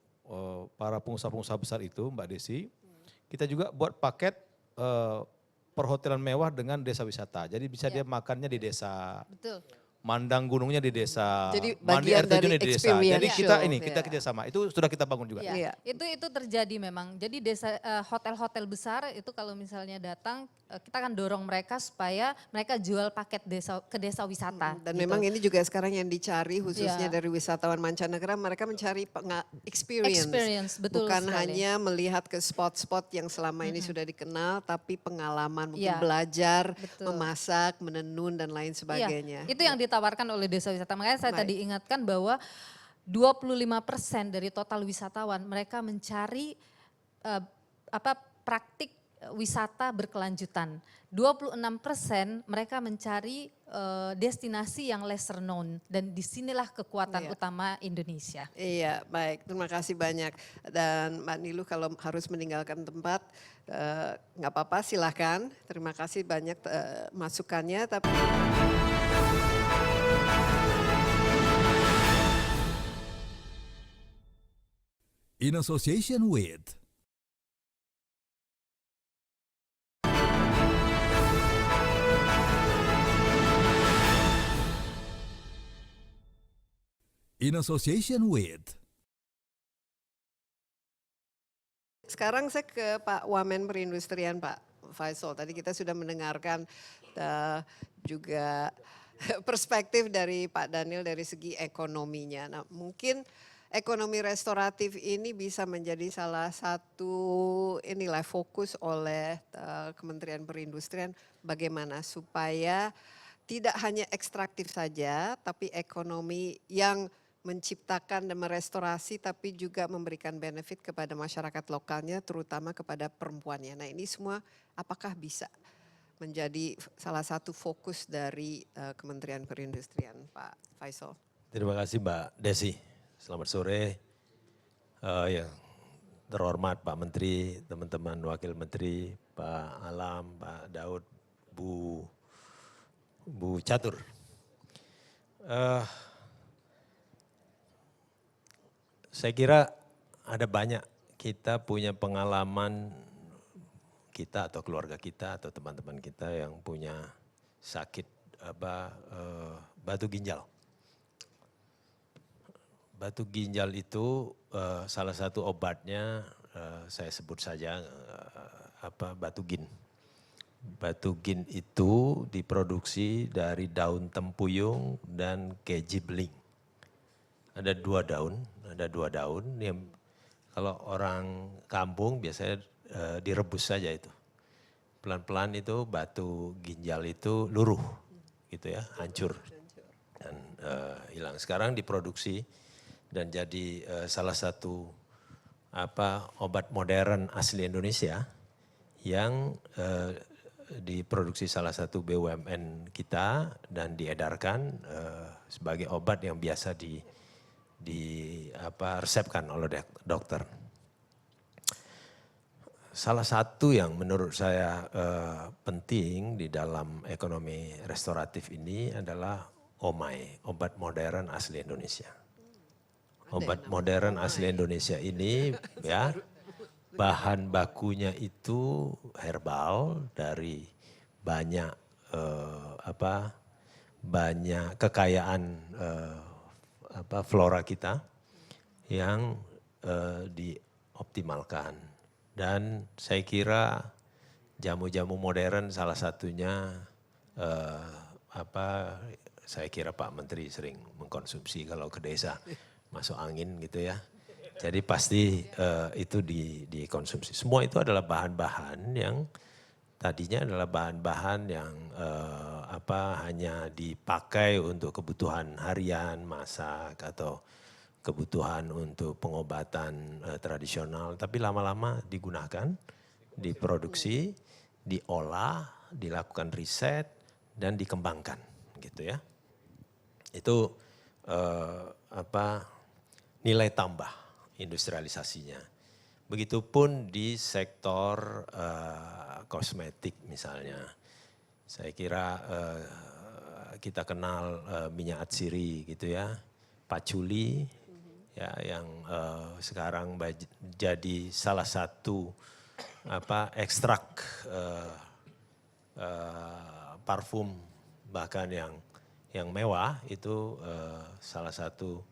para pengusaha-pengusaha besar itu Mbak Desi, kita juga buat paket perhotelan mewah dengan desa wisata. Jadi bisa dia makannya di desa. Betul. Mandang gunungnya di desa, Jadi mandi bagian air terjunnya dari di desa. Jadi kita experiential, kita kerjasama. Itu sudah kita bangun juga. Ya, itu terjadi memang. Jadi desa hotel-hotel besar itu kalau misalnya datang kita akan dorong mereka supaya mereka jual paket ke desa wisata. Dan gitu. memang ini juga sekarang yang dicari khususnya dari wisatawan mancanegara, mereka mencari experience, betul bukan sekali. hanya melihat ke spot-spot yang selama ini sudah dikenal, tapi pengalaman mungkin belajar, memasak, menenun dan lain sebagainya. Itu yang ditawarkan oleh desa wisata. Makanya saya tadi ingatkan bahwa 25% dari total wisatawan mereka mencari praktik wisata berkelanjutan. 26% mereka mencari destinasi yang lesser known, dan disinilah kekuatan utama Indonesia. Iya, baik. Terima kasih banyak. Dan Mbak Niluh kalau harus meninggalkan tempat, nggak apa-apa, silahkan. Terima kasih banyak masukannya. Tapi In association with In association with sekarang saya ke Pak Wamen Perindustrian, Pak Faisal. Tadi kita sudah mendengarkan juga perspektif dari Pak Daniel dari segi ekonominya. Nah, mungkin ekonomi restoratif ini bisa menjadi salah satu fokus oleh Kementerian Perindustrian, bagaimana supaya tidak hanya ekstraktif saja, tapi ekonomi yang menciptakan dan merestorasi, tapi juga memberikan benefit kepada masyarakat lokalnya, terutama kepada perempuannya. Nah, ini semua apakah bisa menjadi salah satu fokus dari Kementerian Perindustrian, Pak Faisal? Terima kasih Mbak Desi. Selamat sore. Ya, terhormat Pak Menteri, teman-teman Wakil Menteri, Pak Alam, Pak Daud, Bu Catur. Saya kira ada banyak kita punya pengalaman, kita atau keluarga kita atau teman-teman kita yang punya sakit batu ginjal. Batu ginjal itu salah satu obatnya saya sebut saja batugin. Batugin itu diproduksi dari daun tempuyung dan keji beling. Ada dua daun yang kalau orang kampung biasanya direbus saja itu. Pelan-pelan itu batu ginjal itu luruh gitu ya, hancur dan hilang. Sekarang diproduksi dan jadi salah satu obat modern asli Indonesia yang diproduksi salah satu BUMN kita dan diedarkan sebagai obat yang biasa resepkan oleh dokter. Salah satu yang menurut saya penting di dalam ekonomi restoratif ini adalah OMAI, obat modern asli Indonesia. Obat modern asli Indonesia ini ya bahan bakunya itu herbal dari banyak banyak kekayaan flora kita yang dioptimalkan. Dan saya kira jamu-jamu modern salah satunya saya kira Pak Menteri sering mengkonsumsi kalau ke desa masuk angin gitu ya. Jadi pasti itu dikonsumsi. Semua itu adalah bahan-bahan yang tadinya adalah bahan-bahan yang hanya dipakai untuk kebutuhan harian, masak atau kebutuhan untuk pengobatan tradisional, tapi lama-lama digunakan, diproduksi, diolah, dilakukan riset dan dikembangkan, gitu ya. Itu nilai tambah industrialisasinya. Begitupun di sektor kosmetik misalnya, saya kira kita kenal minyak atsiri gitu ya, patchouli. Ya, yang sekarang jadi salah satu ekstrak parfum bahkan yang mewah itu salah satu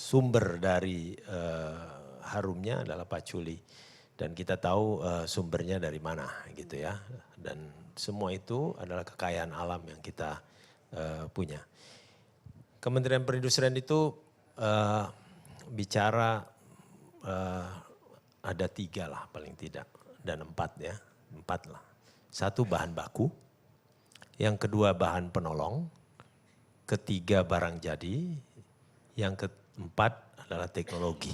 sumber dari harumnya adalah patchouli dan kita tahu sumbernya dari mana gitu ya, dan semua itu adalah kekayaan alam yang kita punya. Kementerian Perindustrian itu bicara ada 3 lah paling tidak dan 4 ya, 4 lah. 1 bahan baku, yang kedua bahan penolong, ketiga barang jadi, yang keempat adalah teknologi.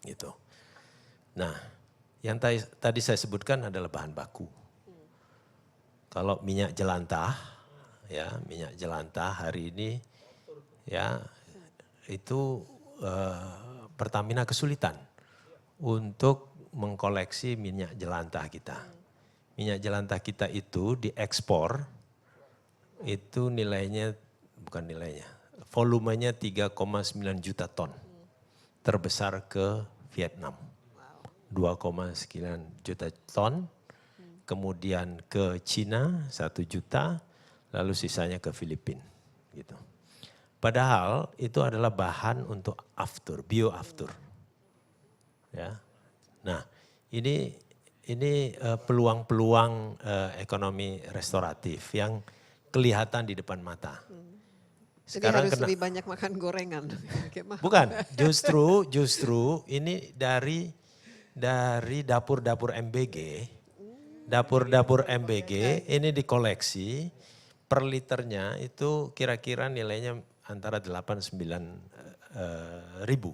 Gitu. Nah, yang tadi saya sebutkan adalah bahan baku. Kalau minyak jelantah, ya minyak jelantah hari ini ya itu Pertamina kesulitan untuk mengkoleksi minyak jelantah kita. Minyak jelantah kita itu diekspor itu volumenya 3,9 juta ton. Terbesar ke Vietnam. 2,9 juta ton. Kemudian ke Cina 1 juta, lalu sisanya ke Filipina gitu. Padahal itu adalah bahan untuk aftur, bioaftur. Ya. Nah, ini peluang-peluang ekonomi restoratif yang kelihatan di depan mata. Sekarang jadi harus lebih banyak makan gorengan. Bukan, justru ini dari dapur-dapur MBG. Dapur-dapur MBG ini dikoleksi, per liternya itu kira-kira nilainya antara 8-9 ribu.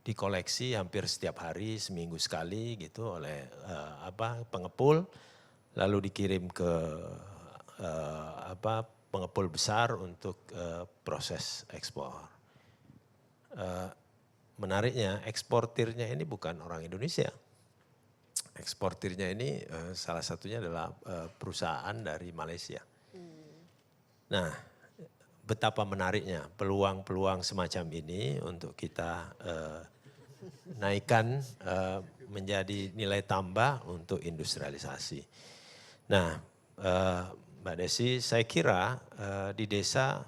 Dikoleksi hampir setiap hari, seminggu sekali gitu oleh pengepul, lalu dikirim ke pengepul besar untuk proses ekspor. Menariknya eksportirnya ini bukan orang Indonesia. Eksportirnya ini salah satunya adalah perusahaan dari Malaysia. Nah, betapa menariknya peluang-peluang semacam ini untuk kita naikkan menjadi nilai tambah untuk industrialisasi. Nah, Mbak Desi, saya kira di desa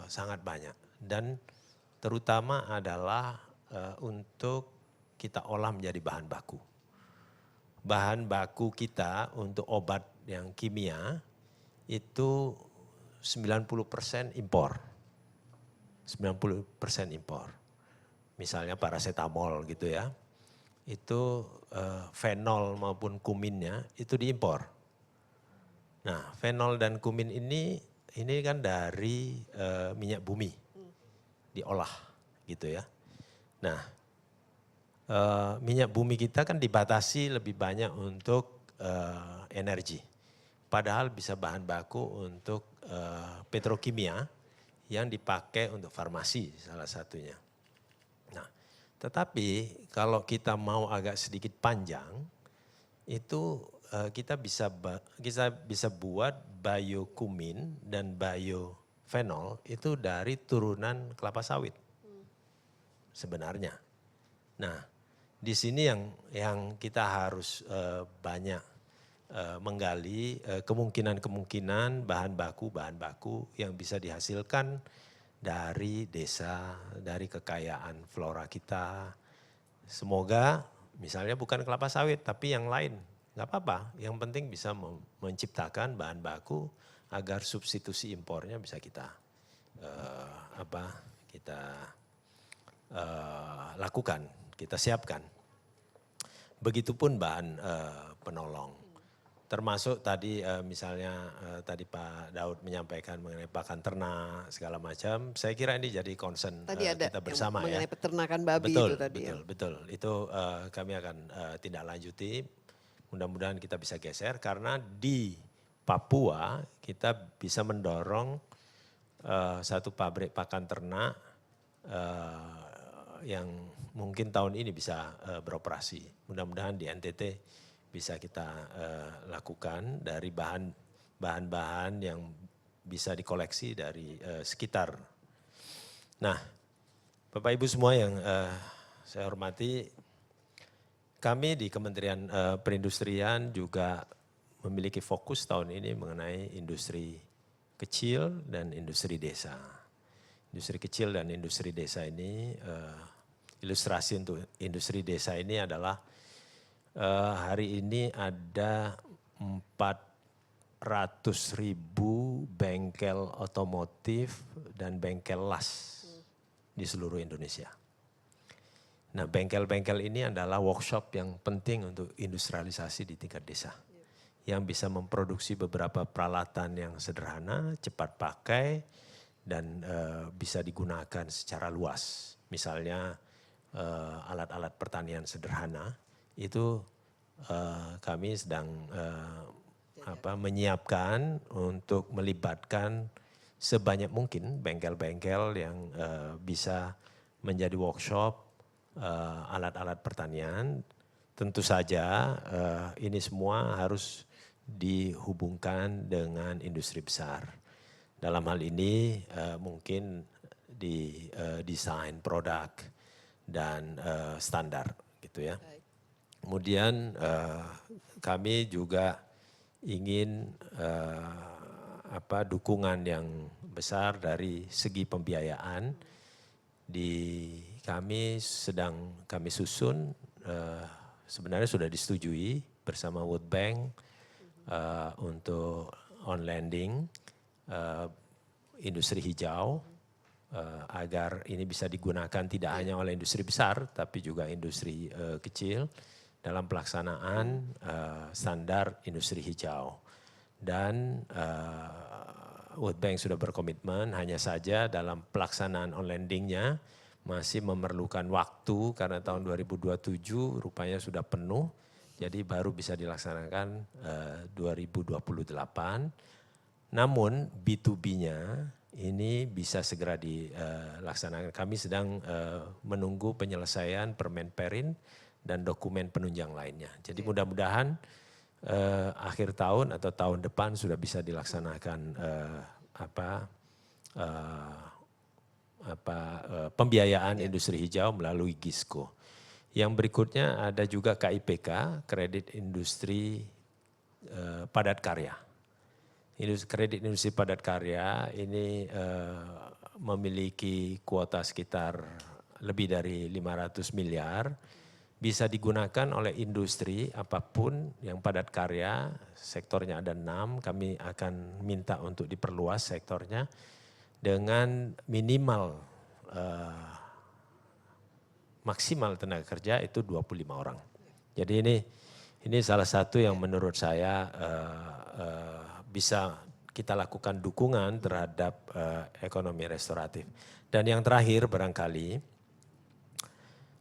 sangat banyak dan terutama adalah untuk kita olah menjadi bahan baku. Bahan baku kita untuk obat yang kimia itu 90% impor. 90% impor. Misalnya paracetamol gitu ya, itu fenol maupun kuminnya itu diimpor. Nah, fenol dan kumin ini kan dari minyak bumi, diolah gitu ya. Nah, minyak bumi kita kan dibatasi lebih banyak untuk energi. Padahal bisa bahan baku untuk petrokimia yang dipakai untuk farmasi salah satunya. Nah, tetapi kalau kita mau agak sedikit panjang, itu kita bisa buat biokumin dan biofenol itu dari turunan kelapa sawit sebenarnya. Nah, di sini yang kita harus banyak menggali kemungkinan bahan baku yang bisa dihasilkan dari desa, dari kekayaan flora kita. Semoga misalnya bukan kelapa sawit tapi yang lain, nggak apa-apa. Yang penting bisa menciptakan bahan baku agar substitusi impornya bisa kita lakukan, kita siapkan. Begitupun bahan penolong. Termasuk tadi misalnya tadi Pak Daud menyampaikan mengenai pakan ternak segala macam. Saya kira ini jadi concern Tadi ada kita bersama yang mengenai ya. peternakan babi Betul, itu tadi. betul. Itu kami akan tindak lanjuti. Mudah-mudahan kita bisa geser karena di Papua kita bisa mendorong satu pabrik pakan ternak yang mungkin tahun ini bisa beroperasi. Mudah-mudahan di NTT bisa kita lakukan dari bahan-bahan yang bisa dikoleksi dari sekitar. Nah, Bapak Ibu semua yang saya hormati, kami di Kementerian Perindustrian juga memiliki fokus tahun ini mengenai industri kecil dan industri desa. Industri kecil dan industri desa ini, ilustrasi untuk industri desa ini adalah hari ini ada 400.000 bengkel otomotif dan bengkel las di seluruh Indonesia. Nah, bengkel-bengkel ini adalah workshop yang penting untuk industrialisasi di tingkat desa. Yang bisa memproduksi beberapa peralatan yang sederhana, cepat pakai, dan bisa digunakan secara luas. Misalnya alat-alat pertanian sederhana. Itu kami sedang menyiapkan untuk melibatkan sebanyak mungkin bengkel-bengkel yang bisa menjadi workshop alat-alat pertanian. Tentu saja ini semua harus dihubungkan dengan industri besar. Dalam hal ini mungkin di desain produk dan standar gitu ya. Kemudian kami juga ingin dukungan yang besar dari segi pembiayaan. Kami susun sebenarnya sudah disetujui bersama World Bank untuk on landing industri hijau agar ini bisa digunakan tidak hanya oleh industri besar tapi juga industri kecil dalam pelaksanaan standar industri hijau. Dan World Bank sudah berkomitmen, hanya saja dalam pelaksanaan on landingnya masih memerlukan waktu karena tahun 2027 rupanya sudah penuh, jadi baru bisa dilaksanakan 2028. Namun B2B-nya ini bisa segera dilaksanakan. Kami sedang menunggu penyelesaian Permen Perin dan dokumen penunjang lainnya. Jadi mudah-mudahan akhir tahun atau tahun depan sudah bisa dilaksanakan pembiayaan industri hijau melalui GISCO. Yang berikutnya ada juga KIPK, Kredit Industri Padat Karya. Kredit Industri Padat Karya ini memiliki kuota sekitar lebih dari 500 miliar. Bisa digunakan oleh industri apapun yang padat karya, sektornya ada 6, kami akan minta untuk diperluas sektornya dengan minimal maksimal tenaga kerja itu 25 orang. Jadi ini salah satu yang menurut saya bisa kita lakukan dukungan terhadap ekonomi restoratif. Dan yang terakhir barangkali,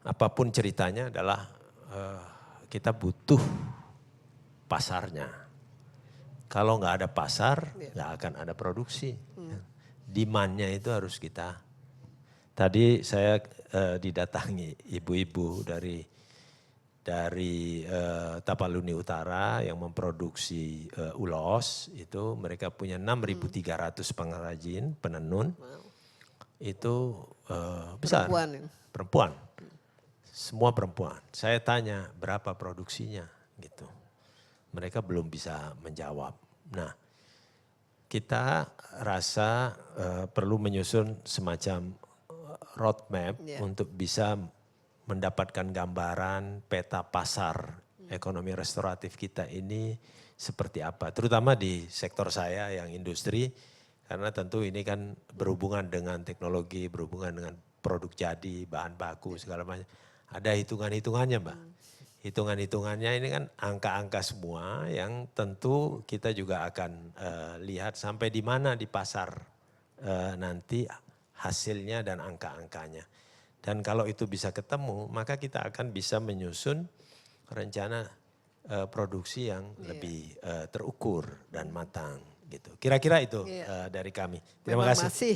apapun ceritanya adalah kita butuh pasarnya. Kalau nggak ada pasar, nggak akan ada produksi. Demand-nya itu harus kita. Tadi saya didatangi ibu-ibu dari Tapaluni Utara yang memproduksi ulos, itu mereka punya 6.300 pengrajin, penenun. Itu besar. Perempuan. Semua perempuan. Saya tanya berapa produksinya gitu. Mereka belum bisa menjawab. Nah, kita rasa perlu menyusun semacam roadmap untuk bisa mendapatkan gambaran peta pasar ekonomi restoratif kita ini seperti apa. Terutama di sektor saya yang industri, karena tentu ini kan berhubungan dengan teknologi, berhubungan dengan produk jadi, bahan baku segala macam. Ada hitungan-hitungannya Mbak. Hitungan-hitungannya ini kan angka-angka semua yang tentu kita juga akan lihat sampai di mana di pasar nanti hasilnya dan angka-angkanya. Dan kalau itu bisa ketemu, maka kita akan bisa menyusun rencana produksi yang lebih terukur dan matang. Gitu. Kira-kira itu dari kami. Terima kasih.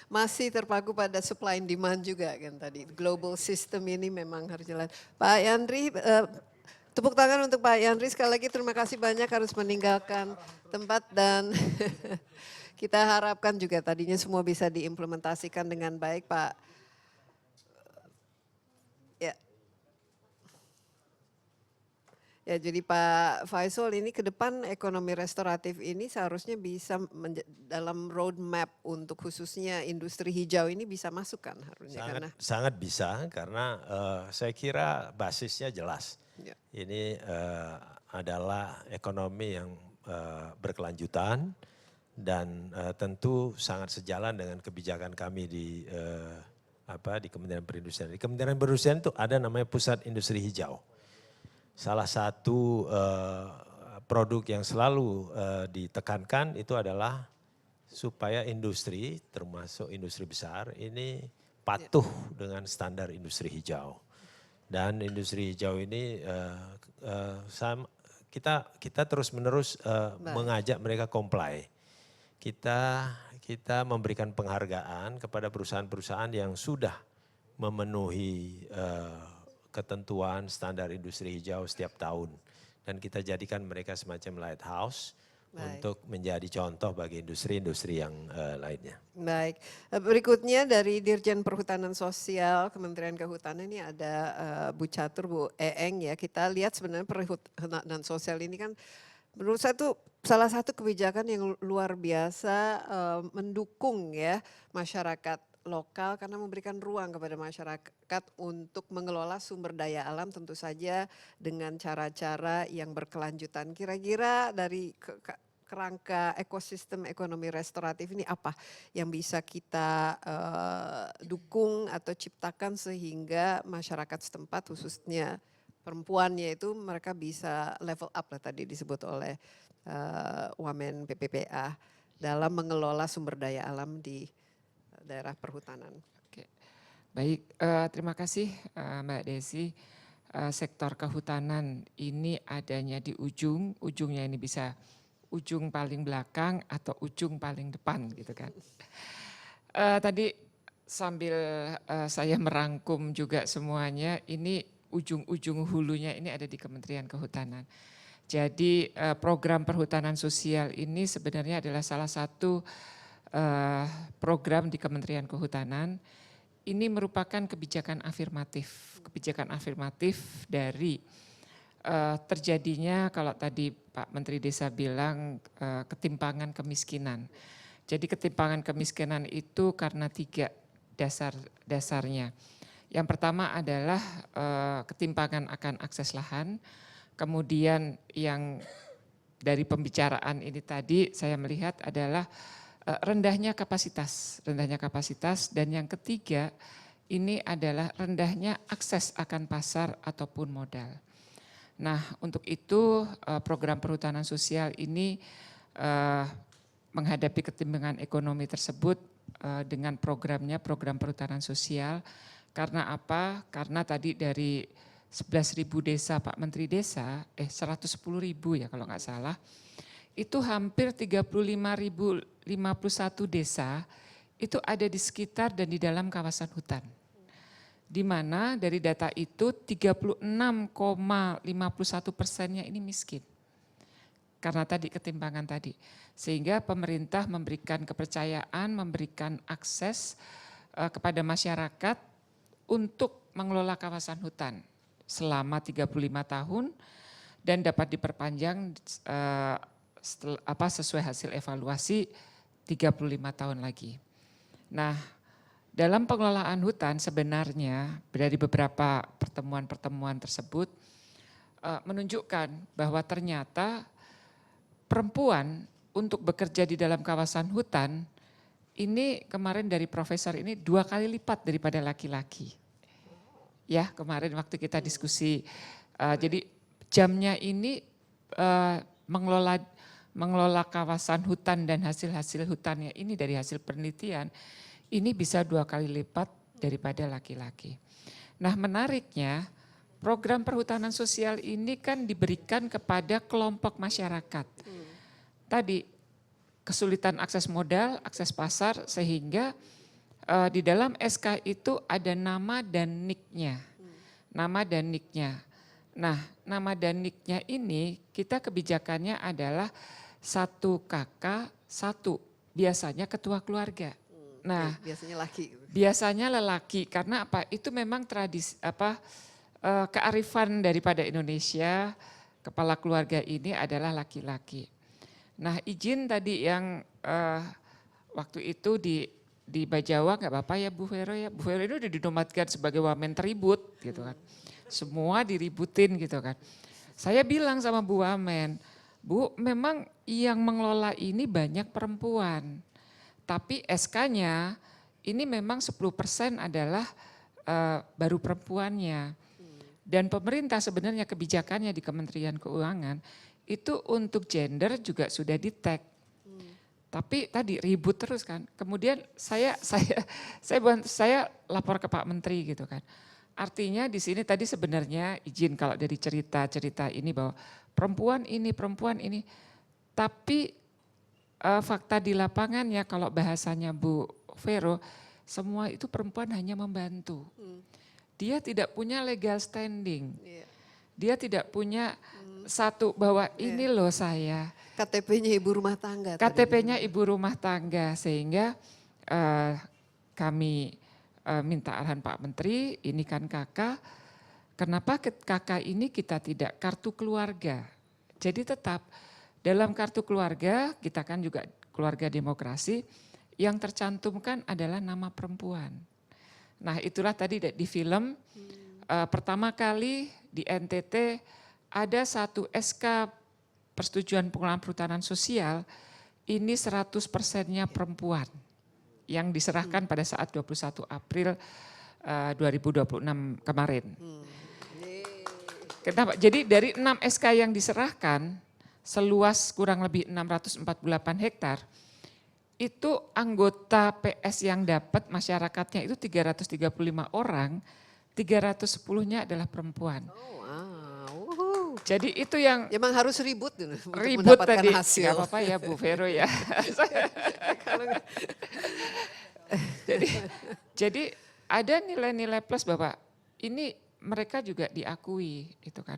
Masih terpaku pada supply and demand juga kan tadi. Global system ini memang harus jalan. Pak Yandri, tepuk tangan untuk Pak Yandri. Sekali lagi terima kasih banyak harus meninggalkan tempat dan kita harapkan juga tadinya semua bisa diimplementasikan dengan baik Pak. Ya, jadi Pak Faisal, ini ke depan ekonomi restoratif ini seharusnya bisa dalam roadmap untuk khususnya industri hijau ini bisa masuk kan harusnya? Sangat bisa karena saya kira basisnya jelas. Ya. Ini adalah ekonomi yang berkelanjutan dan tentu sangat sejalan dengan kebijakan kami di Kementerian Perindustrian. Di Kementerian Perindustrian itu ada namanya Pusat Industri Hijau. Salah satu produk yang selalu ditekankan itu adalah supaya industri, termasuk industri besar, ini patuh dengan standar industri hijau. Dan industri hijau ini kita terus-menerus mengajak mereka comply. Kita memberikan penghargaan kepada perusahaan-perusahaan yang sudah memenuhi ketentuan standar industri hijau setiap tahun. Dan kita jadikan mereka semacam lighthouse untuk menjadi contoh bagi industri-industri yang lainnya. Baik, berikutnya dari Dirjen Perhutanan Sosial Kementerian Kehutanan ini ada Bu Catur, Bu Eeng ya. Kita lihat sebenarnya perhutanan sosial ini kan menurut saya itu salah satu kebijakan yang luar biasa mendukung ya masyarakat lokal karena memberikan ruang kepada masyarakat untuk mengelola sumber daya alam tentu saja dengan cara-cara yang berkelanjutan. Kira-kira dari kerangka ekosistem ekonomi restoratif ini apa yang bisa kita dukung atau ciptakan sehingga masyarakat setempat khususnya perempuannya itu mereka bisa level up lah tadi disebut oleh Wamen PPPA dalam mengelola sumber daya alam di daerah perhutanan. Oke. Baik, terima kasih Mbak Desi. Sektor kehutanan ini adanya di ujungnya ini bisa ujung paling belakang atau ujung paling depan gitu kan. Tadi sambil saya merangkum juga semuanya, ini ujung-ujung hulunya ini ada di Kementerian Kehutanan. Jadi program perhutanan sosial ini sebenarnya adalah salah satu program di Kementerian Kehutanan. Ini merupakan kebijakan afirmatif dari terjadinya kalau tadi Pak Menteri Desa bilang ketimpangan kemiskinan. Jadi ketimpangan kemiskinan itu karena 3 dasarnya. Yang pertama adalah ketimpangan akan akses lahan, kemudian yang dari pembicaraan ini tadi saya melihat adalah rendahnya kapasitas, dan yang ketiga ini adalah rendahnya akses akan pasar ataupun modal. Nah, untuk itu program perhutanan sosial ini menghadapi ketimpangan ekonomi tersebut dengan programnya, program perhutanan sosial. Karena apa? Karena tadi dari 11.000 desa Pak Menteri Desa, 110.000 ya kalau nggak salah, itu hampir 35.051 desa itu ada di sekitar dan di dalam kawasan hutan. Di mana dari data itu 36,51%-nya ini miskin. Karena tadi ketimpangan tadi. Sehingga pemerintah memberikan kepercayaan, memberikan akses kepada masyarakat untuk mengelola kawasan hutan selama 35 tahun dan dapat diperpanjang sesuai hasil evaluasi 35 tahun lagi. Nah, dalam pengelolaan hutan sebenarnya dari beberapa pertemuan-pertemuan tersebut menunjukkan bahwa ternyata perempuan untuk bekerja di dalam kawasan hutan ini kemarin dari profesor ini 2 kali lipat daripada laki-laki. Ya, kemarin waktu kita diskusi, jadi jamnya ini mengelola kawasan hutan dan hasil-hasil hutannya ini dari hasil penelitian, ini bisa 2 kali lipat daripada laki-laki. Nah, menariknya program perhutanan sosial ini kan diberikan kepada kelompok masyarakat. Tadi kesulitan akses modal, akses pasar, sehingga di dalam SK itu ada nama dan NIK-nya. Nama dan NIK-nya. Nah, nama dan NIK-nya ini kita kebijakannya adalah 1 kakak, 1 biasanya ketua keluarga. Nah, biasanya laki. Biasanya lelaki karena apa? Itu memang tradisi kearifan daripada Indonesia, kepala keluarga ini adalah laki-laki. Nah, izin tadi yang waktu itu di Bajawa nggak apa-apa ya Bu Vero ya. Bu Vero ini udah dinobatkan sebagai wamen teribut gitu kan. Semua diributin gitu kan. Saya bilang sama Bu Wamen, Bu memang yang mengelola ini banyak perempuan. Tapi SK-nya ini memang 10% adalah baru perempuannya. Dan pemerintah sebenarnya kebijakannya di Kementerian Keuangan itu untuk gender juga sudah di-tag. Tapi tadi ribut terus kan. Kemudian saya lapor ke Pak Menteri gitu kan. Artinya di sini tadi sebenarnya izin kalau dari cerita-cerita ini bahwa perempuan ini. Tapi fakta di lapangan ya kalau bahasanya Bu Vero, semua itu perempuan hanya membantu. Dia tidak punya legal standing. Dia tidak punya satu bahwa ini loh saya. KTP-nya ibu rumah tangga. KTP-nya ibu rumah tangga sehingga kami minta arahan Pak Menteri, ini kan kakak. Kenapa kakak ini kita tidak kartu keluarga? Jadi tetap dalam kartu keluarga, kita kan juga keluarga demokrasi, yang tercantumkan adalah nama perempuan. Nah itulah tadi di film, pertama kali di NTT ada satu SK persetujuan pengelolaan perhutanan sosial, ini 100%-nya perempuan yang diserahkan pada saat 21 April 2026 kemarin. Kenapa? Jadi dari 6 SK yang diserahkan, seluas kurang lebih 648 hektar, itu anggota PS yang dapat masyarakatnya itu 335 orang, 310-nya adalah perempuan. Jadi itu yang memang harus ribut untuk ribut mendapatkan tadi. hasil. Gak apa-apa ya Bu Vero ya. jadi ada nilai-nilai plus bahwa ini mereka juga diakui itu kan.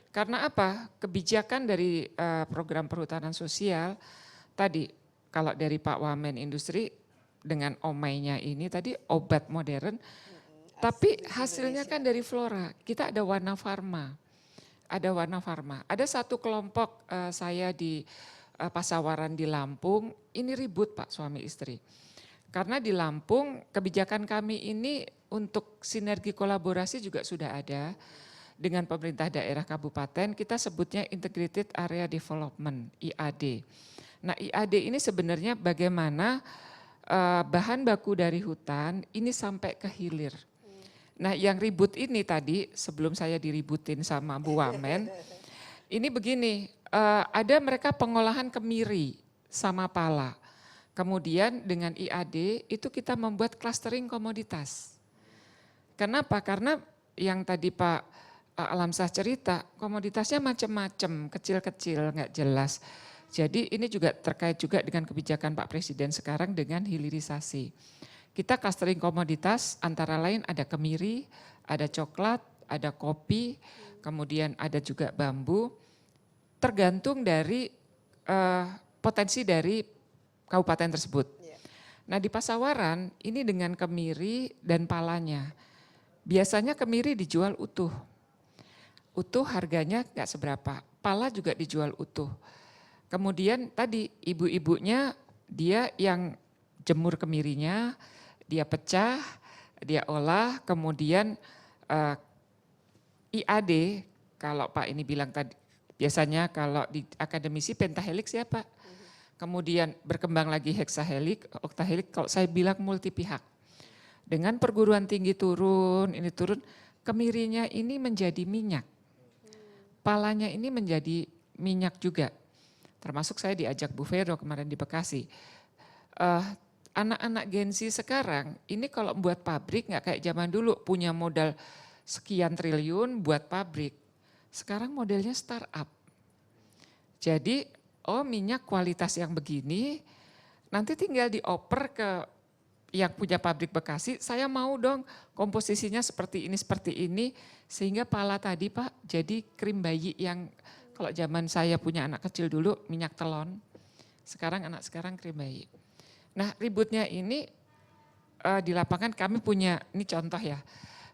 Karena apa? Kebijakan dari program perhutanan sosial tadi kalau dari Pak Wamen Industri dengan omainya ini tadi obat modern, tapi hasilnya kan dari flora. Kita ada Warna Farma. Ada satu kelompok saya di Pasawaran di Lampung, ini ribut Pak suami istri. Karena di Lampung kebijakan kami ini untuk sinergi kolaborasi juga sudah ada dengan pemerintah daerah kabupaten, kita sebutnya Integrated Area Development, IAD. Nah IAD ini sebenarnya bagaimana bahan baku dari hutan ini sampai ke hilir. Nah yang ribut ini tadi sebelum saya diributin sama Bu Wamen, ini begini, ada mereka pengolahan kemiri sama pala. Kemudian dengan IAD itu kita membuat clustering komoditas. Kenapa? Karena yang tadi Pak Alamsah cerita, komoditasnya macam-macam, kecil-kecil, nggak jelas. Jadi ini juga terkait juga dengan kebijakan Pak Presiden sekarang dengan hilirisasi. Kita clustering komoditas antara lain ada kemiri, ada coklat, ada kopi, kemudian ada juga bambu. Tergantung dari potensi dari kabupaten tersebut. Nah di Pasawaran ini dengan kemiri dan palanya. Biasanya kemiri dijual utuh. Utuh harganya nggak seberapa, pala juga dijual utuh. Kemudian tadi ibu-ibunya dia yang jemur kemirinya, dia pecah, dia olah, kemudian IAD kalau Pak ini bilang tadi, biasanya kalau di akademisi pentahelix ya Pak. Kemudian berkembang lagi heksahelik, oktahelik, kalau saya bilang multi pihak. Dengan perguruan tinggi turun, ini turun, kemirinya ini menjadi minyak. Palanya ini menjadi minyak juga. Termasuk saya diajak Bu Vero kemarin di Bekasi. Anak-anak Gen Z sekarang, ini kalau buat pabrik nggak kayak zaman dulu, punya modal sekian triliun buat pabrik. Sekarang modelnya startup. Jadi, oh minyak kualitas yang begini, nanti tinggal dioper ke yang punya pabrik Bekasi, saya mau dong komposisinya seperti ini, sehingga pala tadi Pak jadi krim bayi yang kalau zaman saya punya anak kecil dulu minyak telon, sekarang anak sekarang krim bayi. Nah ributnya ini di lapangan kami punya, ini contoh ya,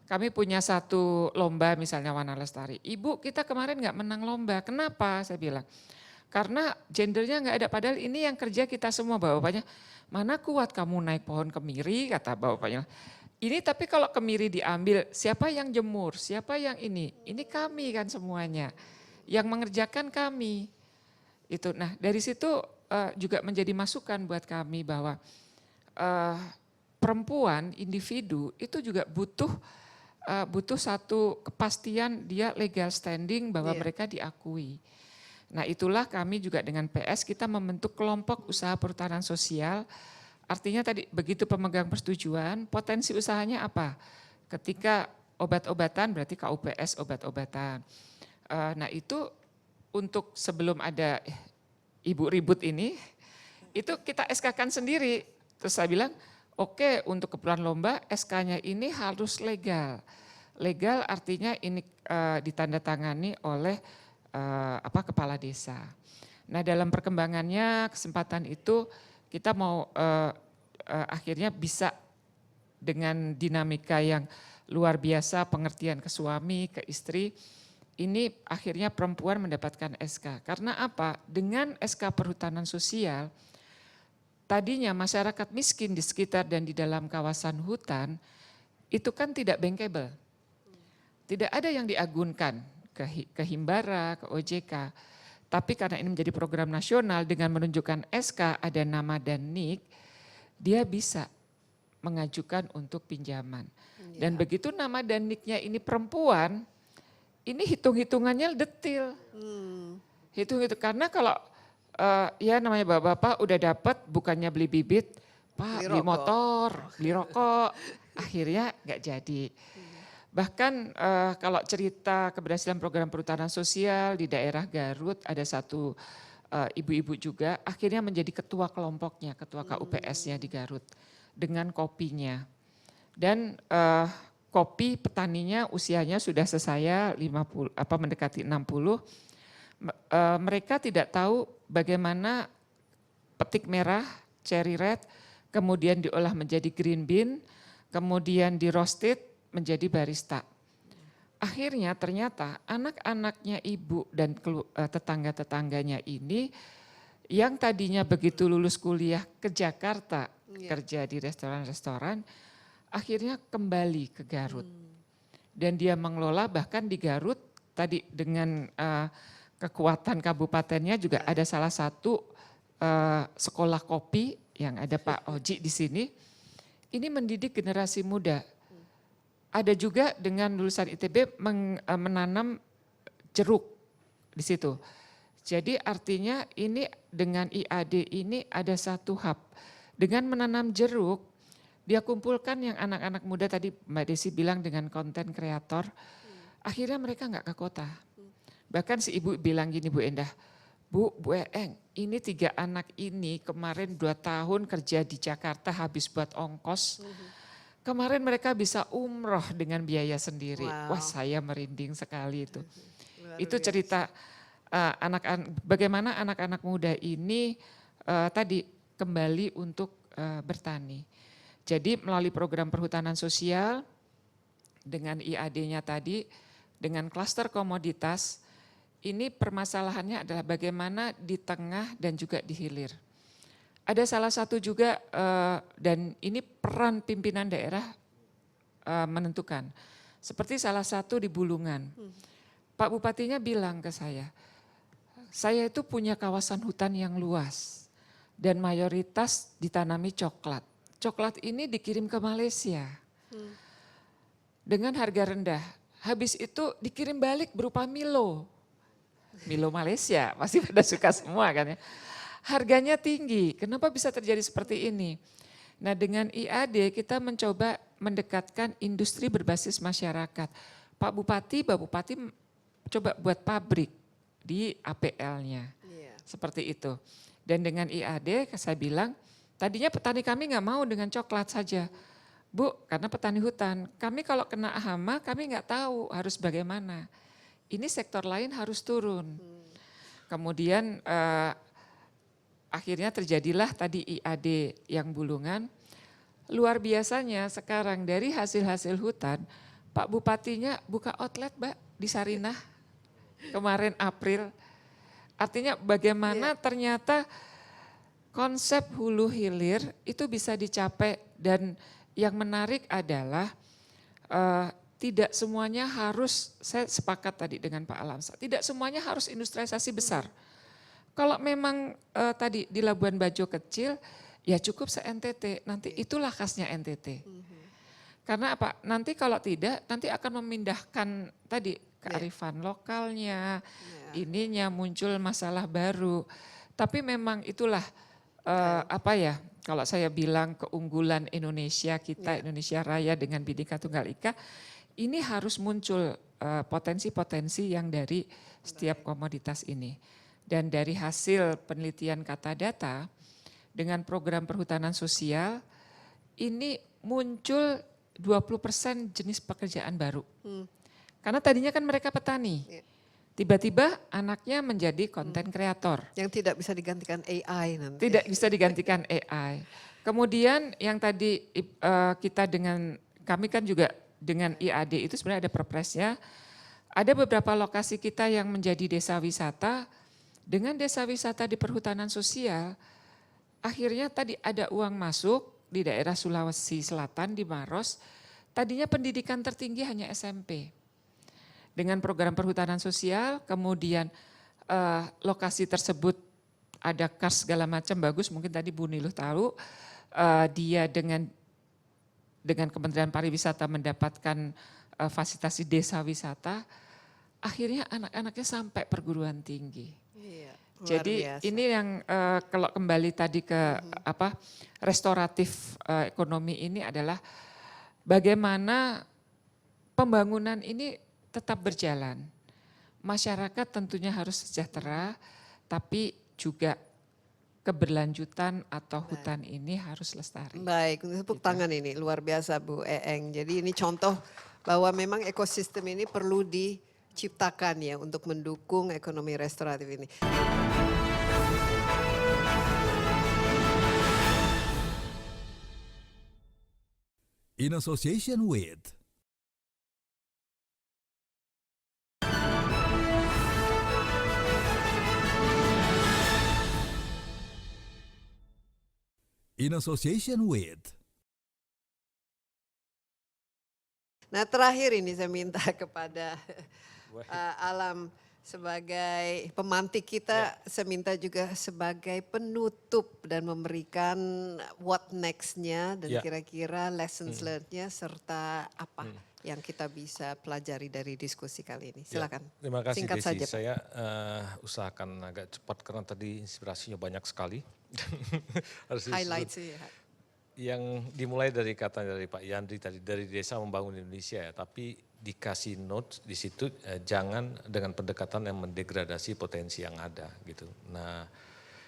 kami punya satu lomba misalnya Warna Lestari. Ibu kita kemarin nggak menang lomba, kenapa? Saya bilang. Karena gendernya nggak ada, padahal ini yang kerja kita semua, bapaknya mana kuat kamu naik pohon kemiri, kata bapaknya. Ini tapi kalau kemiri diambil, siapa yang jemur, siapa yang ini kami kan semuanya, yang mengerjakan kami. Itu, nah dari situ juga menjadi masukan buat kami bahwa perempuan, individu itu juga butuh satu kepastian dia legal standing bahwa mereka diakui. Nah itulah kami juga dengan PS kita membentuk kelompok usaha perhutanan sosial. Artinya tadi begitu pemegang persetujuan, potensi usahanya apa? Ketika obat-obatan berarti KUPS obat-obatan. Nah itu untuk sebelum ada ibu ribut ini, itu kita SK-kan sendiri. Terus saya bilang oke, untuk keperluan lomba SK-nya ini harus legal. Legal artinya ini ditandatangani oleh kepala desa. Nah dalam perkembangannya kesempatan itu kita mau akhirnya bisa dengan dinamika yang luar biasa, pengertian ke suami, ke istri, ini akhirnya perempuan mendapatkan SK. Karena apa? Dengan SK perhutanan sosial, tadinya masyarakat miskin di sekitar dan di dalam kawasan hutan, itu kan tidak bankable. Tidak ada yang diagunkan ke Himbara, ke OJK. Tapi karena ini menjadi program nasional dengan menunjukkan SK, ada nama dan NIK, dia bisa mengajukan untuk pinjaman. Dan begitu nama dan NIK-nya ini perempuan, ini hitung-hitungannya detil. Hitung-hitung, karena kalau ya namanya bapak-bapak udah dapat bukannya beli bibit, Pak beli motor, beli rokok, akhirnya nggak jadi. Bahkan kalau cerita keberhasilan program perhutanan sosial di daerah Garut, ada satu ibu-ibu juga akhirnya menjadi ketua kelompoknya, ketua KUPS-nya di Garut dengan kopinya. Dan kopi petaninya usianya sudah sesaya 50, mendekati 60. Mereka tidak tahu bagaimana petik merah, cherry red, kemudian diolah menjadi green bean, kemudian di roasted menjadi barista. Akhirnya ternyata anak-anaknya ibu dan tetangga-tetangganya ini yang tadinya begitu lulus kuliah ke Jakarta kerja di restoran-restoran, akhirnya kembali ke Garut. Dan dia mengelola bahkan di Garut tadi dengan kekuatan kabupatennya juga ada salah satu sekolah kopi yang ada Pak Oji di sini, ini mendidik generasi muda. Ada juga dengan lulusan ITB menanam jeruk di situ. Jadi artinya ini dengan IAD ini ada satu hub. Dengan menanam jeruk, dia kumpulkan yang anak-anak muda tadi Mbak Desi bilang dengan konten kreator, akhirnya mereka nggak ke kota. Bahkan si ibu bilang gini Bu Endah, Bu Eeng, ini 3 anak ini kemarin 2 tahun kerja di Jakarta habis buat ongkos. Kemarin mereka bisa umroh dengan biaya sendiri. Wow. Wah saya merinding sekali itu. Luar Itu biasa. cerita bagaimana anak-anak muda ini tadi kembali untuk bertani. Jadi melalui program perhutanan sosial dengan IAD-nya tadi, dengan klaster komoditas, ini permasalahannya adalah bagaimana di tengah dan juga di hilir. Ada salah satu juga dan ini peran pimpinan daerah menentukan. Seperti salah satu di Bulungan. Pak Bupatinya bilang ke saya itu punya kawasan hutan yang luas dan mayoritas ditanami coklat. Coklat ini dikirim ke Malaysia dengan harga rendah. Habis itu dikirim balik berupa Milo. Milo Malaysia, pasti pada suka semua kan ya. Harganya tinggi, kenapa bisa terjadi seperti ini? Nah dengan IAD kita mencoba mendekatkan industri berbasis masyarakat. Pak Bupati coba buat pabrik di APL-nya, seperti itu. Dan dengan IAD saya bilang, tadinya petani kami nggak mau dengan coklat saja. Bu, karena petani hutan, kami kalau kena hama kami nggak tahu harus bagaimana. Ini sektor lain harus turun. Kemudian akhirnya terjadilah tadi IAD yang Bulungan. Luar biasanya sekarang dari hasil-hasil hutan, Pak Bupatinya buka outlet Mbak di Sarinah kemarin April. Artinya bagaimana ternyata konsep hulu hilir itu bisa dicapai dan yang menarik adalah tidak semuanya harus, saya sepakat tadi dengan Pak Alamsa, tidak semuanya harus industrialisasi besar. Kalau memang tadi di Labuan Bajo kecil, ya cukup se-NTT, nanti itulah khasnya NTT. Karena apa? Nanti kalau tidak, nanti akan memindahkan tadi kearifan lokalnya, ininya muncul masalah baru. Tapi memang itulah kalau saya bilang keunggulan Indonesia kita, Indonesia Raya dengan Bhinneka Tunggal Ika, ini harus muncul potensi-potensi yang dari setiap komoditas ini. Dan dari hasil penelitian kata data dengan program perhutanan sosial ini muncul 20% jenis pekerjaan baru. Karena tadinya kan mereka petani. Tiba-tiba anaknya menjadi konten kreator. Yang tidak bisa digantikan AI nanti. Tidak bisa digantikan AI. Kemudian yang tadi kami kan juga dengan IAD itu sebenarnya ada perpresnya. Ada beberapa lokasi kita yang menjadi desa wisata. Dengan desa wisata di perhutanan sosial, akhirnya tadi ada uang masuk di daerah Sulawesi Selatan di Maros, tadinya pendidikan tertinggi hanya SMP. Dengan program perhutanan sosial, kemudian lokasi tersebut ada kars segala macam bagus, mungkin tadi Bu Niluh tahu, dia dengan Kementerian Pariwisata mendapatkan fasilitasi desa wisata, akhirnya anak-anaknya sampai perguruan tinggi. Jadi ini yang kalau kembali tadi ke restoratif ekonomi ini adalah bagaimana pembangunan ini tetap berjalan. Masyarakat tentunya harus sejahtera, tapi juga keberlanjutan atau hutan ini harus lestari. Baik, tepuk tangan ini luar biasa Bu Eeng. Jadi ini contoh bahwa memang ekosistem ini perlu diciptakan ya untuk mendukung ekonomi restoratif ini. In association with In association with Nah terakhir ini saya minta kepada Alam Sebagai pemantik kita, saya minta juga sebagai penutup dan memberikan what next-nya dan kira-kira lessons learned-nya serta apa yang kita bisa pelajari dari diskusi kali ini. Silakan. Terima kasih Singkat Desi. saja, Pak. Saya usahakan agak cepat karena tadi inspirasinya banyak sekali. Harus Highlight disebut. sih. Yang dimulai dari kata dari Pak Yandri tadi, dari desa membangun Indonesia ya, tapi dikasih notes di situ jangan dengan pendekatan yang mendegradasi potensi yang ada gitu. Nah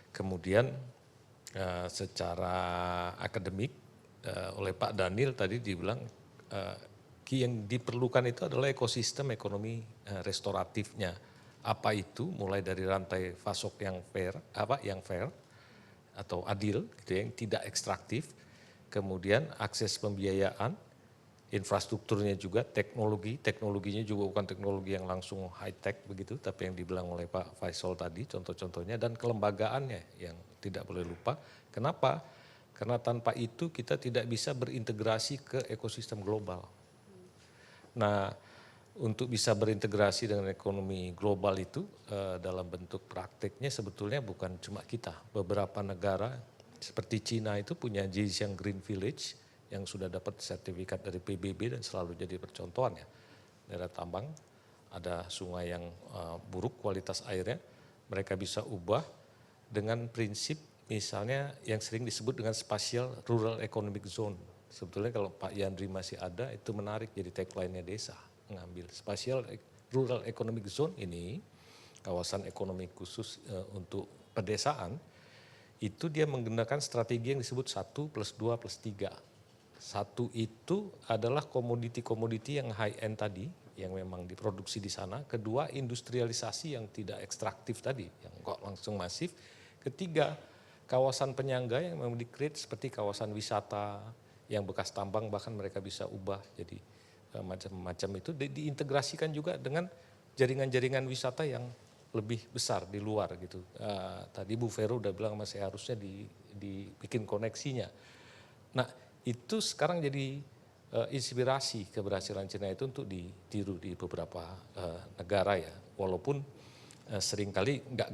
kemudian secara akademik oleh Pak Daniel tadi dibilang yang diperlukan itu adalah ekosistem ekonomi restoratifnya. Apa itu? Mulai dari rantai pasok yang fair atau adil gitu ya, yang tidak ekstraktif. Kemudian akses pembiayaan, infrastrukturnya juga, teknologinya juga bukan teknologi yang langsung high tech begitu, tapi yang dibilang oleh Pak Faisal tadi contoh-contohnya, dan kelembagaannya yang tidak boleh lupa. Kenapa? Karena tanpa itu kita tidak bisa berintegrasi ke ekosistem global. Nah, untuk bisa berintegrasi dengan ekonomi global itu dalam bentuk prakteknya sebetulnya bukan cuma kita, beberapa negara seperti Cina itu punya Zhejiang Green Village yang sudah dapat sertifikat dari PBB dan selalu jadi percontohan ya. Daerah tambang, ada sungai yang buruk kualitas airnya, mereka bisa ubah dengan prinsip misalnya yang sering disebut dengan Spatial Rural Economic Zone. Sebetulnya kalau Pak Yandri masih ada itu menarik jadi tagline-nya desa, mengambil Spatial Rural Economic Zone ini, kawasan ekonomi khusus untuk pedesaan, itu dia menggunakan strategi yang disebut 1+2+3. Satu itu adalah komoditi-komoditi yang high end tadi, yang memang diproduksi di sana. Kedua, industrialisasi yang tidak ekstraktif tadi, yang kok langsung masif. Ketiga, kawasan penyangga yang memang di-create seperti kawasan wisata, yang bekas tambang bahkan mereka bisa ubah jadi macam-macam itu. Diintegrasikan juga dengan jaringan-jaringan wisata yang lebih besar di luar gitu. Tadi Bu Vero udah bilang sama saya harusnya dibikin koneksinya. Nah itu sekarang jadi inspirasi keberhasilan Cina itu untuk ditiru di beberapa negara ya. Walaupun seringkali nggak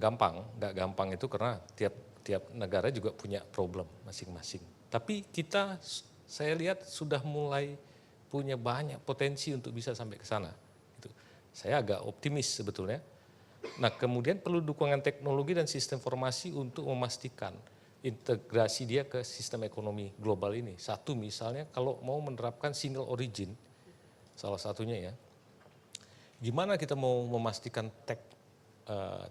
gampang itu karena tiap negara juga punya problem masing-masing. Tapi kita, saya lihat sudah mulai punya banyak potensi untuk bisa sampai ke sana. Gitu. Saya agak optimis sebetulnya. Nah kemudian perlu dukungan teknologi dan sistem informasi untuk memastikan integrasi dia ke sistem ekonomi global ini. Satu misalnya kalau mau menerapkan single origin, salah satunya ya, gimana kita mau memastikan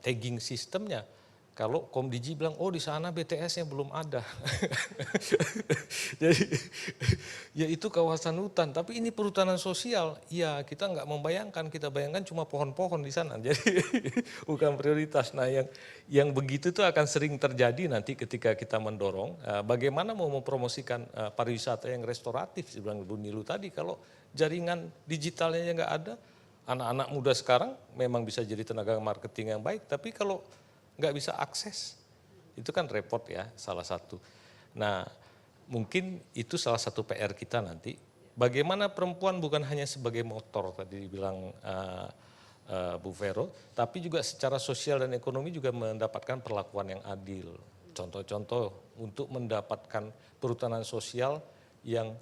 tagging sistemnya kalau Komdigi bilang, oh di sana BTS-nya belum ada. Jadi ya itu kawasan hutan, tapi ini perhutanan sosial. Ya kita nggak membayangkan, kita bayangkan cuma pohon-pohon di sana. Jadi bukan prioritas. Nah yang begitu tuh akan sering terjadi nanti ketika kita mendorong. Bagaimana mau mempromosikan pariwisata yang restoratif, sebilang Bu Nilu tadi, kalau jaringan digitalnya nggak ada, anak-anak muda sekarang memang bisa jadi tenaga marketing yang baik, tapi kalau nggak bisa akses, itu kan repot ya salah satu. Nah mungkin itu salah satu PR kita nanti, bagaimana perempuan bukan hanya sebagai motor tadi dibilang Bu Vero, tapi juga secara sosial dan ekonomi juga mendapatkan perlakuan yang adil. Contoh-contoh untuk mendapatkan perhutanan sosial yang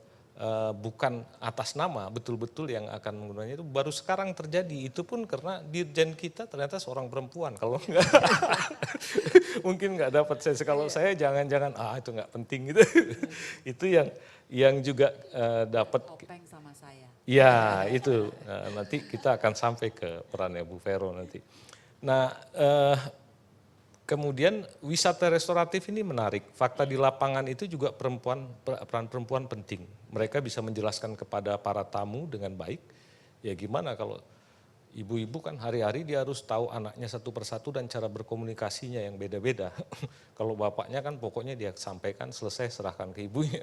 bukan atas nama, betul-betul yang akan menggunakannya itu baru sekarang terjadi. Itu pun karena dirjen kita ternyata seorang perempuan. Kalau enggak mungkin nggak dapat saya. Kalau saya jangan-jangan itu nggak penting gitu. Itu yang juga dapat. Topeng sama saya. Ya itu nanti kita akan sampai ke perannya Bu Vero nanti. Nah kemudian wisata restoratif ini menarik. Fakta di lapangan itu juga peran perempuan penting. Mereka bisa menjelaskan kepada para tamu dengan baik. Ya gimana kalau ibu-ibu kan hari-hari dia harus tahu anaknya satu persatu dan cara berkomunikasinya yang beda-beda. Kalau bapaknya kan pokoknya dia sampaikan selesai serahkan ke ibunya.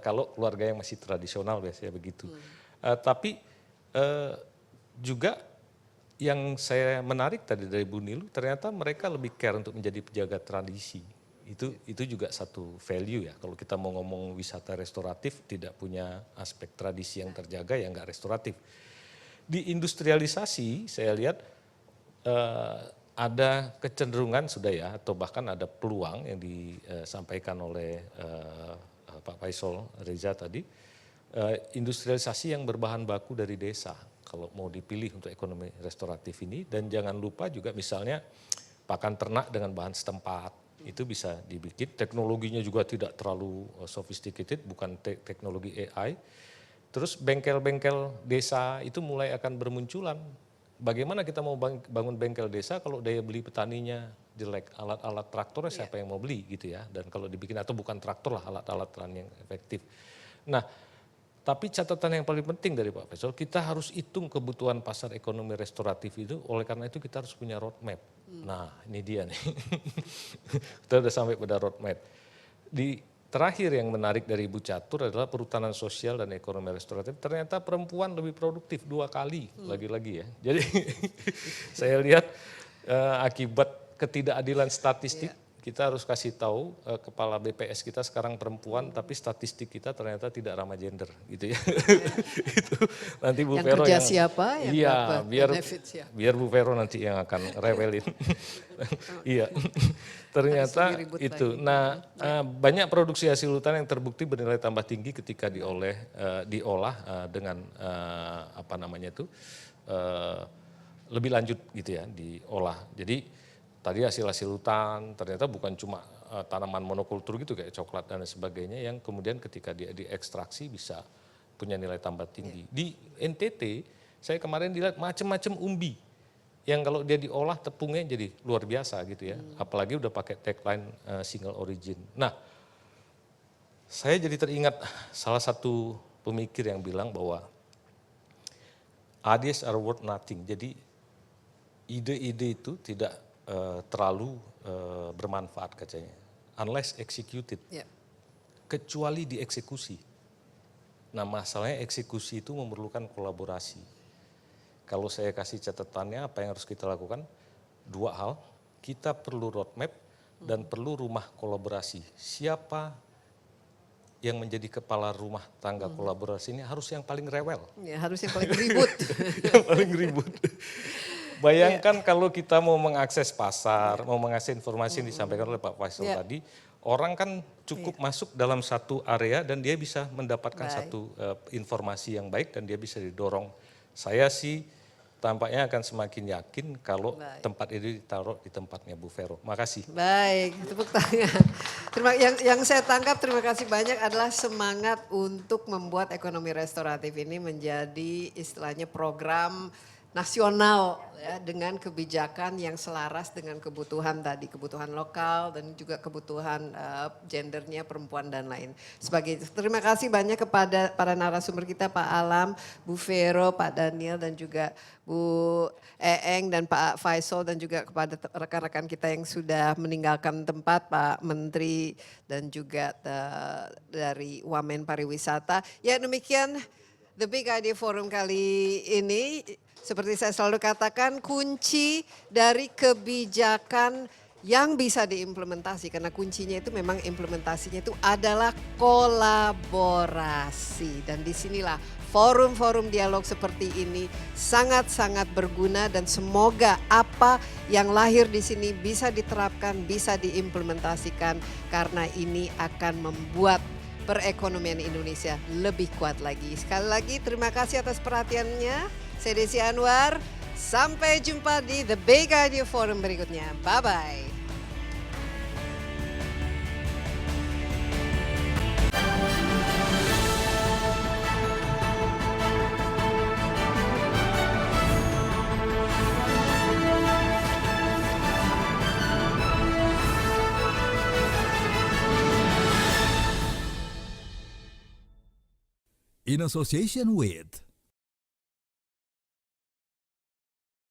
Kalau keluarga yang masih tradisional biasanya begitu. Tapi juga yang saya menarik tadi dari Bu Nilu, ternyata mereka lebih care untuk menjadi penjaga tradisi. Itu juga satu value ya. Kalau kita mau ngomong wisata restoratif, tidak punya aspek tradisi yang terjaga, ya nggak restoratif. Di industrialisasi, saya lihat ada kecenderungan sudah ya, atau bahkan ada peluang yang disampaikan oleh Pak Faisal Reza tadi, industrialisasi yang berbahan baku dari desa kalau mau dipilih untuk ekonomi restoratif ini. Dan jangan lupa juga misalnya pakan ternak dengan bahan setempat itu bisa dibikin, teknologinya juga tidak terlalu sophisticated, bukan teknologi AI. Terus bengkel-bengkel desa itu mulai akan bermunculan. Bagaimana kita mau bangun bengkel desa kalau daya beli petaninya jelek, alat-alat traktornya siapa yang mau beli gitu ya. Dan kalau dibikin, atau bukan traktor lah, alat-alat yang efektif. Nah, tapi catatan yang paling penting dari Pak Faisal, kita harus hitung kebutuhan pasar ekonomi restoratif itu, oleh karena itu kita harus punya roadmap. Nah ini dia nih, kita udah sampai pada roadmap. Terakhir yang menarik dari Ibu Catur adalah perhutanan sosial dan ekonomi restoratif. Ternyata perempuan lebih produktif 2 kali, lagi-lagi ya. Jadi saya lihat akibat ketidakadilan statistik, kita harus kasih tahu kepala BPS kita sekarang perempuan, tapi statistik kita ternyata tidak ramah gender, gitu ya. Itu nanti Bu Vero kerja siapa yang iya, dapat biar Bu Vero nanti yang akan rewelin. Iya, ternyata itu. Nah, banyak produksi hasil hutan yang terbukti bernilai tambah tinggi ketika diolah dengan lebih lanjut gitu ya, diolah. Jadi tadi hasil hutan ternyata bukan cuma tanaman monokultur gitu kayak coklat dan sebagainya, yang kemudian ketika dia diekstraksi bisa punya nilai tambah tinggi. Di NTT saya kemarin dilihat macam-macam umbi yang kalau dia diolah tepungnya jadi luar biasa gitu ya. Apalagi udah pakai tagline single origin. Nah, saya jadi teringat salah satu pemikir yang bilang bahwa ideas are worth nothing. Jadi ide-ide itu tidak terlalu bermanfaat katanya, unless executed, kecuali dieksekusi. Nah masalahnya eksekusi itu memerlukan kolaborasi. Kalau saya kasih catatannya apa yang harus kita lakukan, 2 hal, kita perlu roadmap dan perlu rumah kolaborasi. Siapa yang menjadi kepala rumah tangga kolaborasi ini harus yang paling rewel. Ya, harus yang paling ribut. Yang paling ribut. Bayangkan kalau kita mau mengakses pasar, mau mengakses informasi yang disampaikan oleh Pak Faisal tadi, orang kan cukup masuk dalam satu area dan dia bisa mendapatkan satu informasi yang baik dan dia bisa didorong. Saya sih tampaknya akan semakin yakin kalau tempat ini ditaruh di tempatnya Bu Vero. Makasih. Baik, tepuk tangan. Yang saya tangkap, terima kasih banyak, adalah semangat untuk membuat ekonomi restoratif ini menjadi istilahnya program nasional ya, dengan kebijakan yang selaras dengan kebutuhan tadi, kebutuhan lokal dan juga kebutuhan gendernya, perempuan dan lain sebagainya. Terima kasih banyak kepada para narasumber kita, Pak Alam, Bu Vero, Pak Daniel dan juga Bu Eeng dan Pak Faisal, dan juga kepada rekan-rekan kita yang sudah meninggalkan tempat, Pak Menteri dan juga dari Wamen Pariwisata. Ya demikian The Big Idea Forum kali ini. Seperti saya selalu katakan, kunci dari kebijakan yang bisa diimplementasi, karena kuncinya itu memang implementasinya itu adalah kolaborasi. Dan disinilah forum-forum dialog seperti ini sangat-sangat berguna, dan semoga apa yang lahir di sini bisa diterapkan, bisa diimplementasikan, karena ini akan membuat perekonomian Indonesia lebih kuat lagi. Sekali lagi terima kasih atas perhatiannya. Saya Desi Anwar, sampai jumpa di The Big Idea Forum berikutnya. Bye-bye. In association with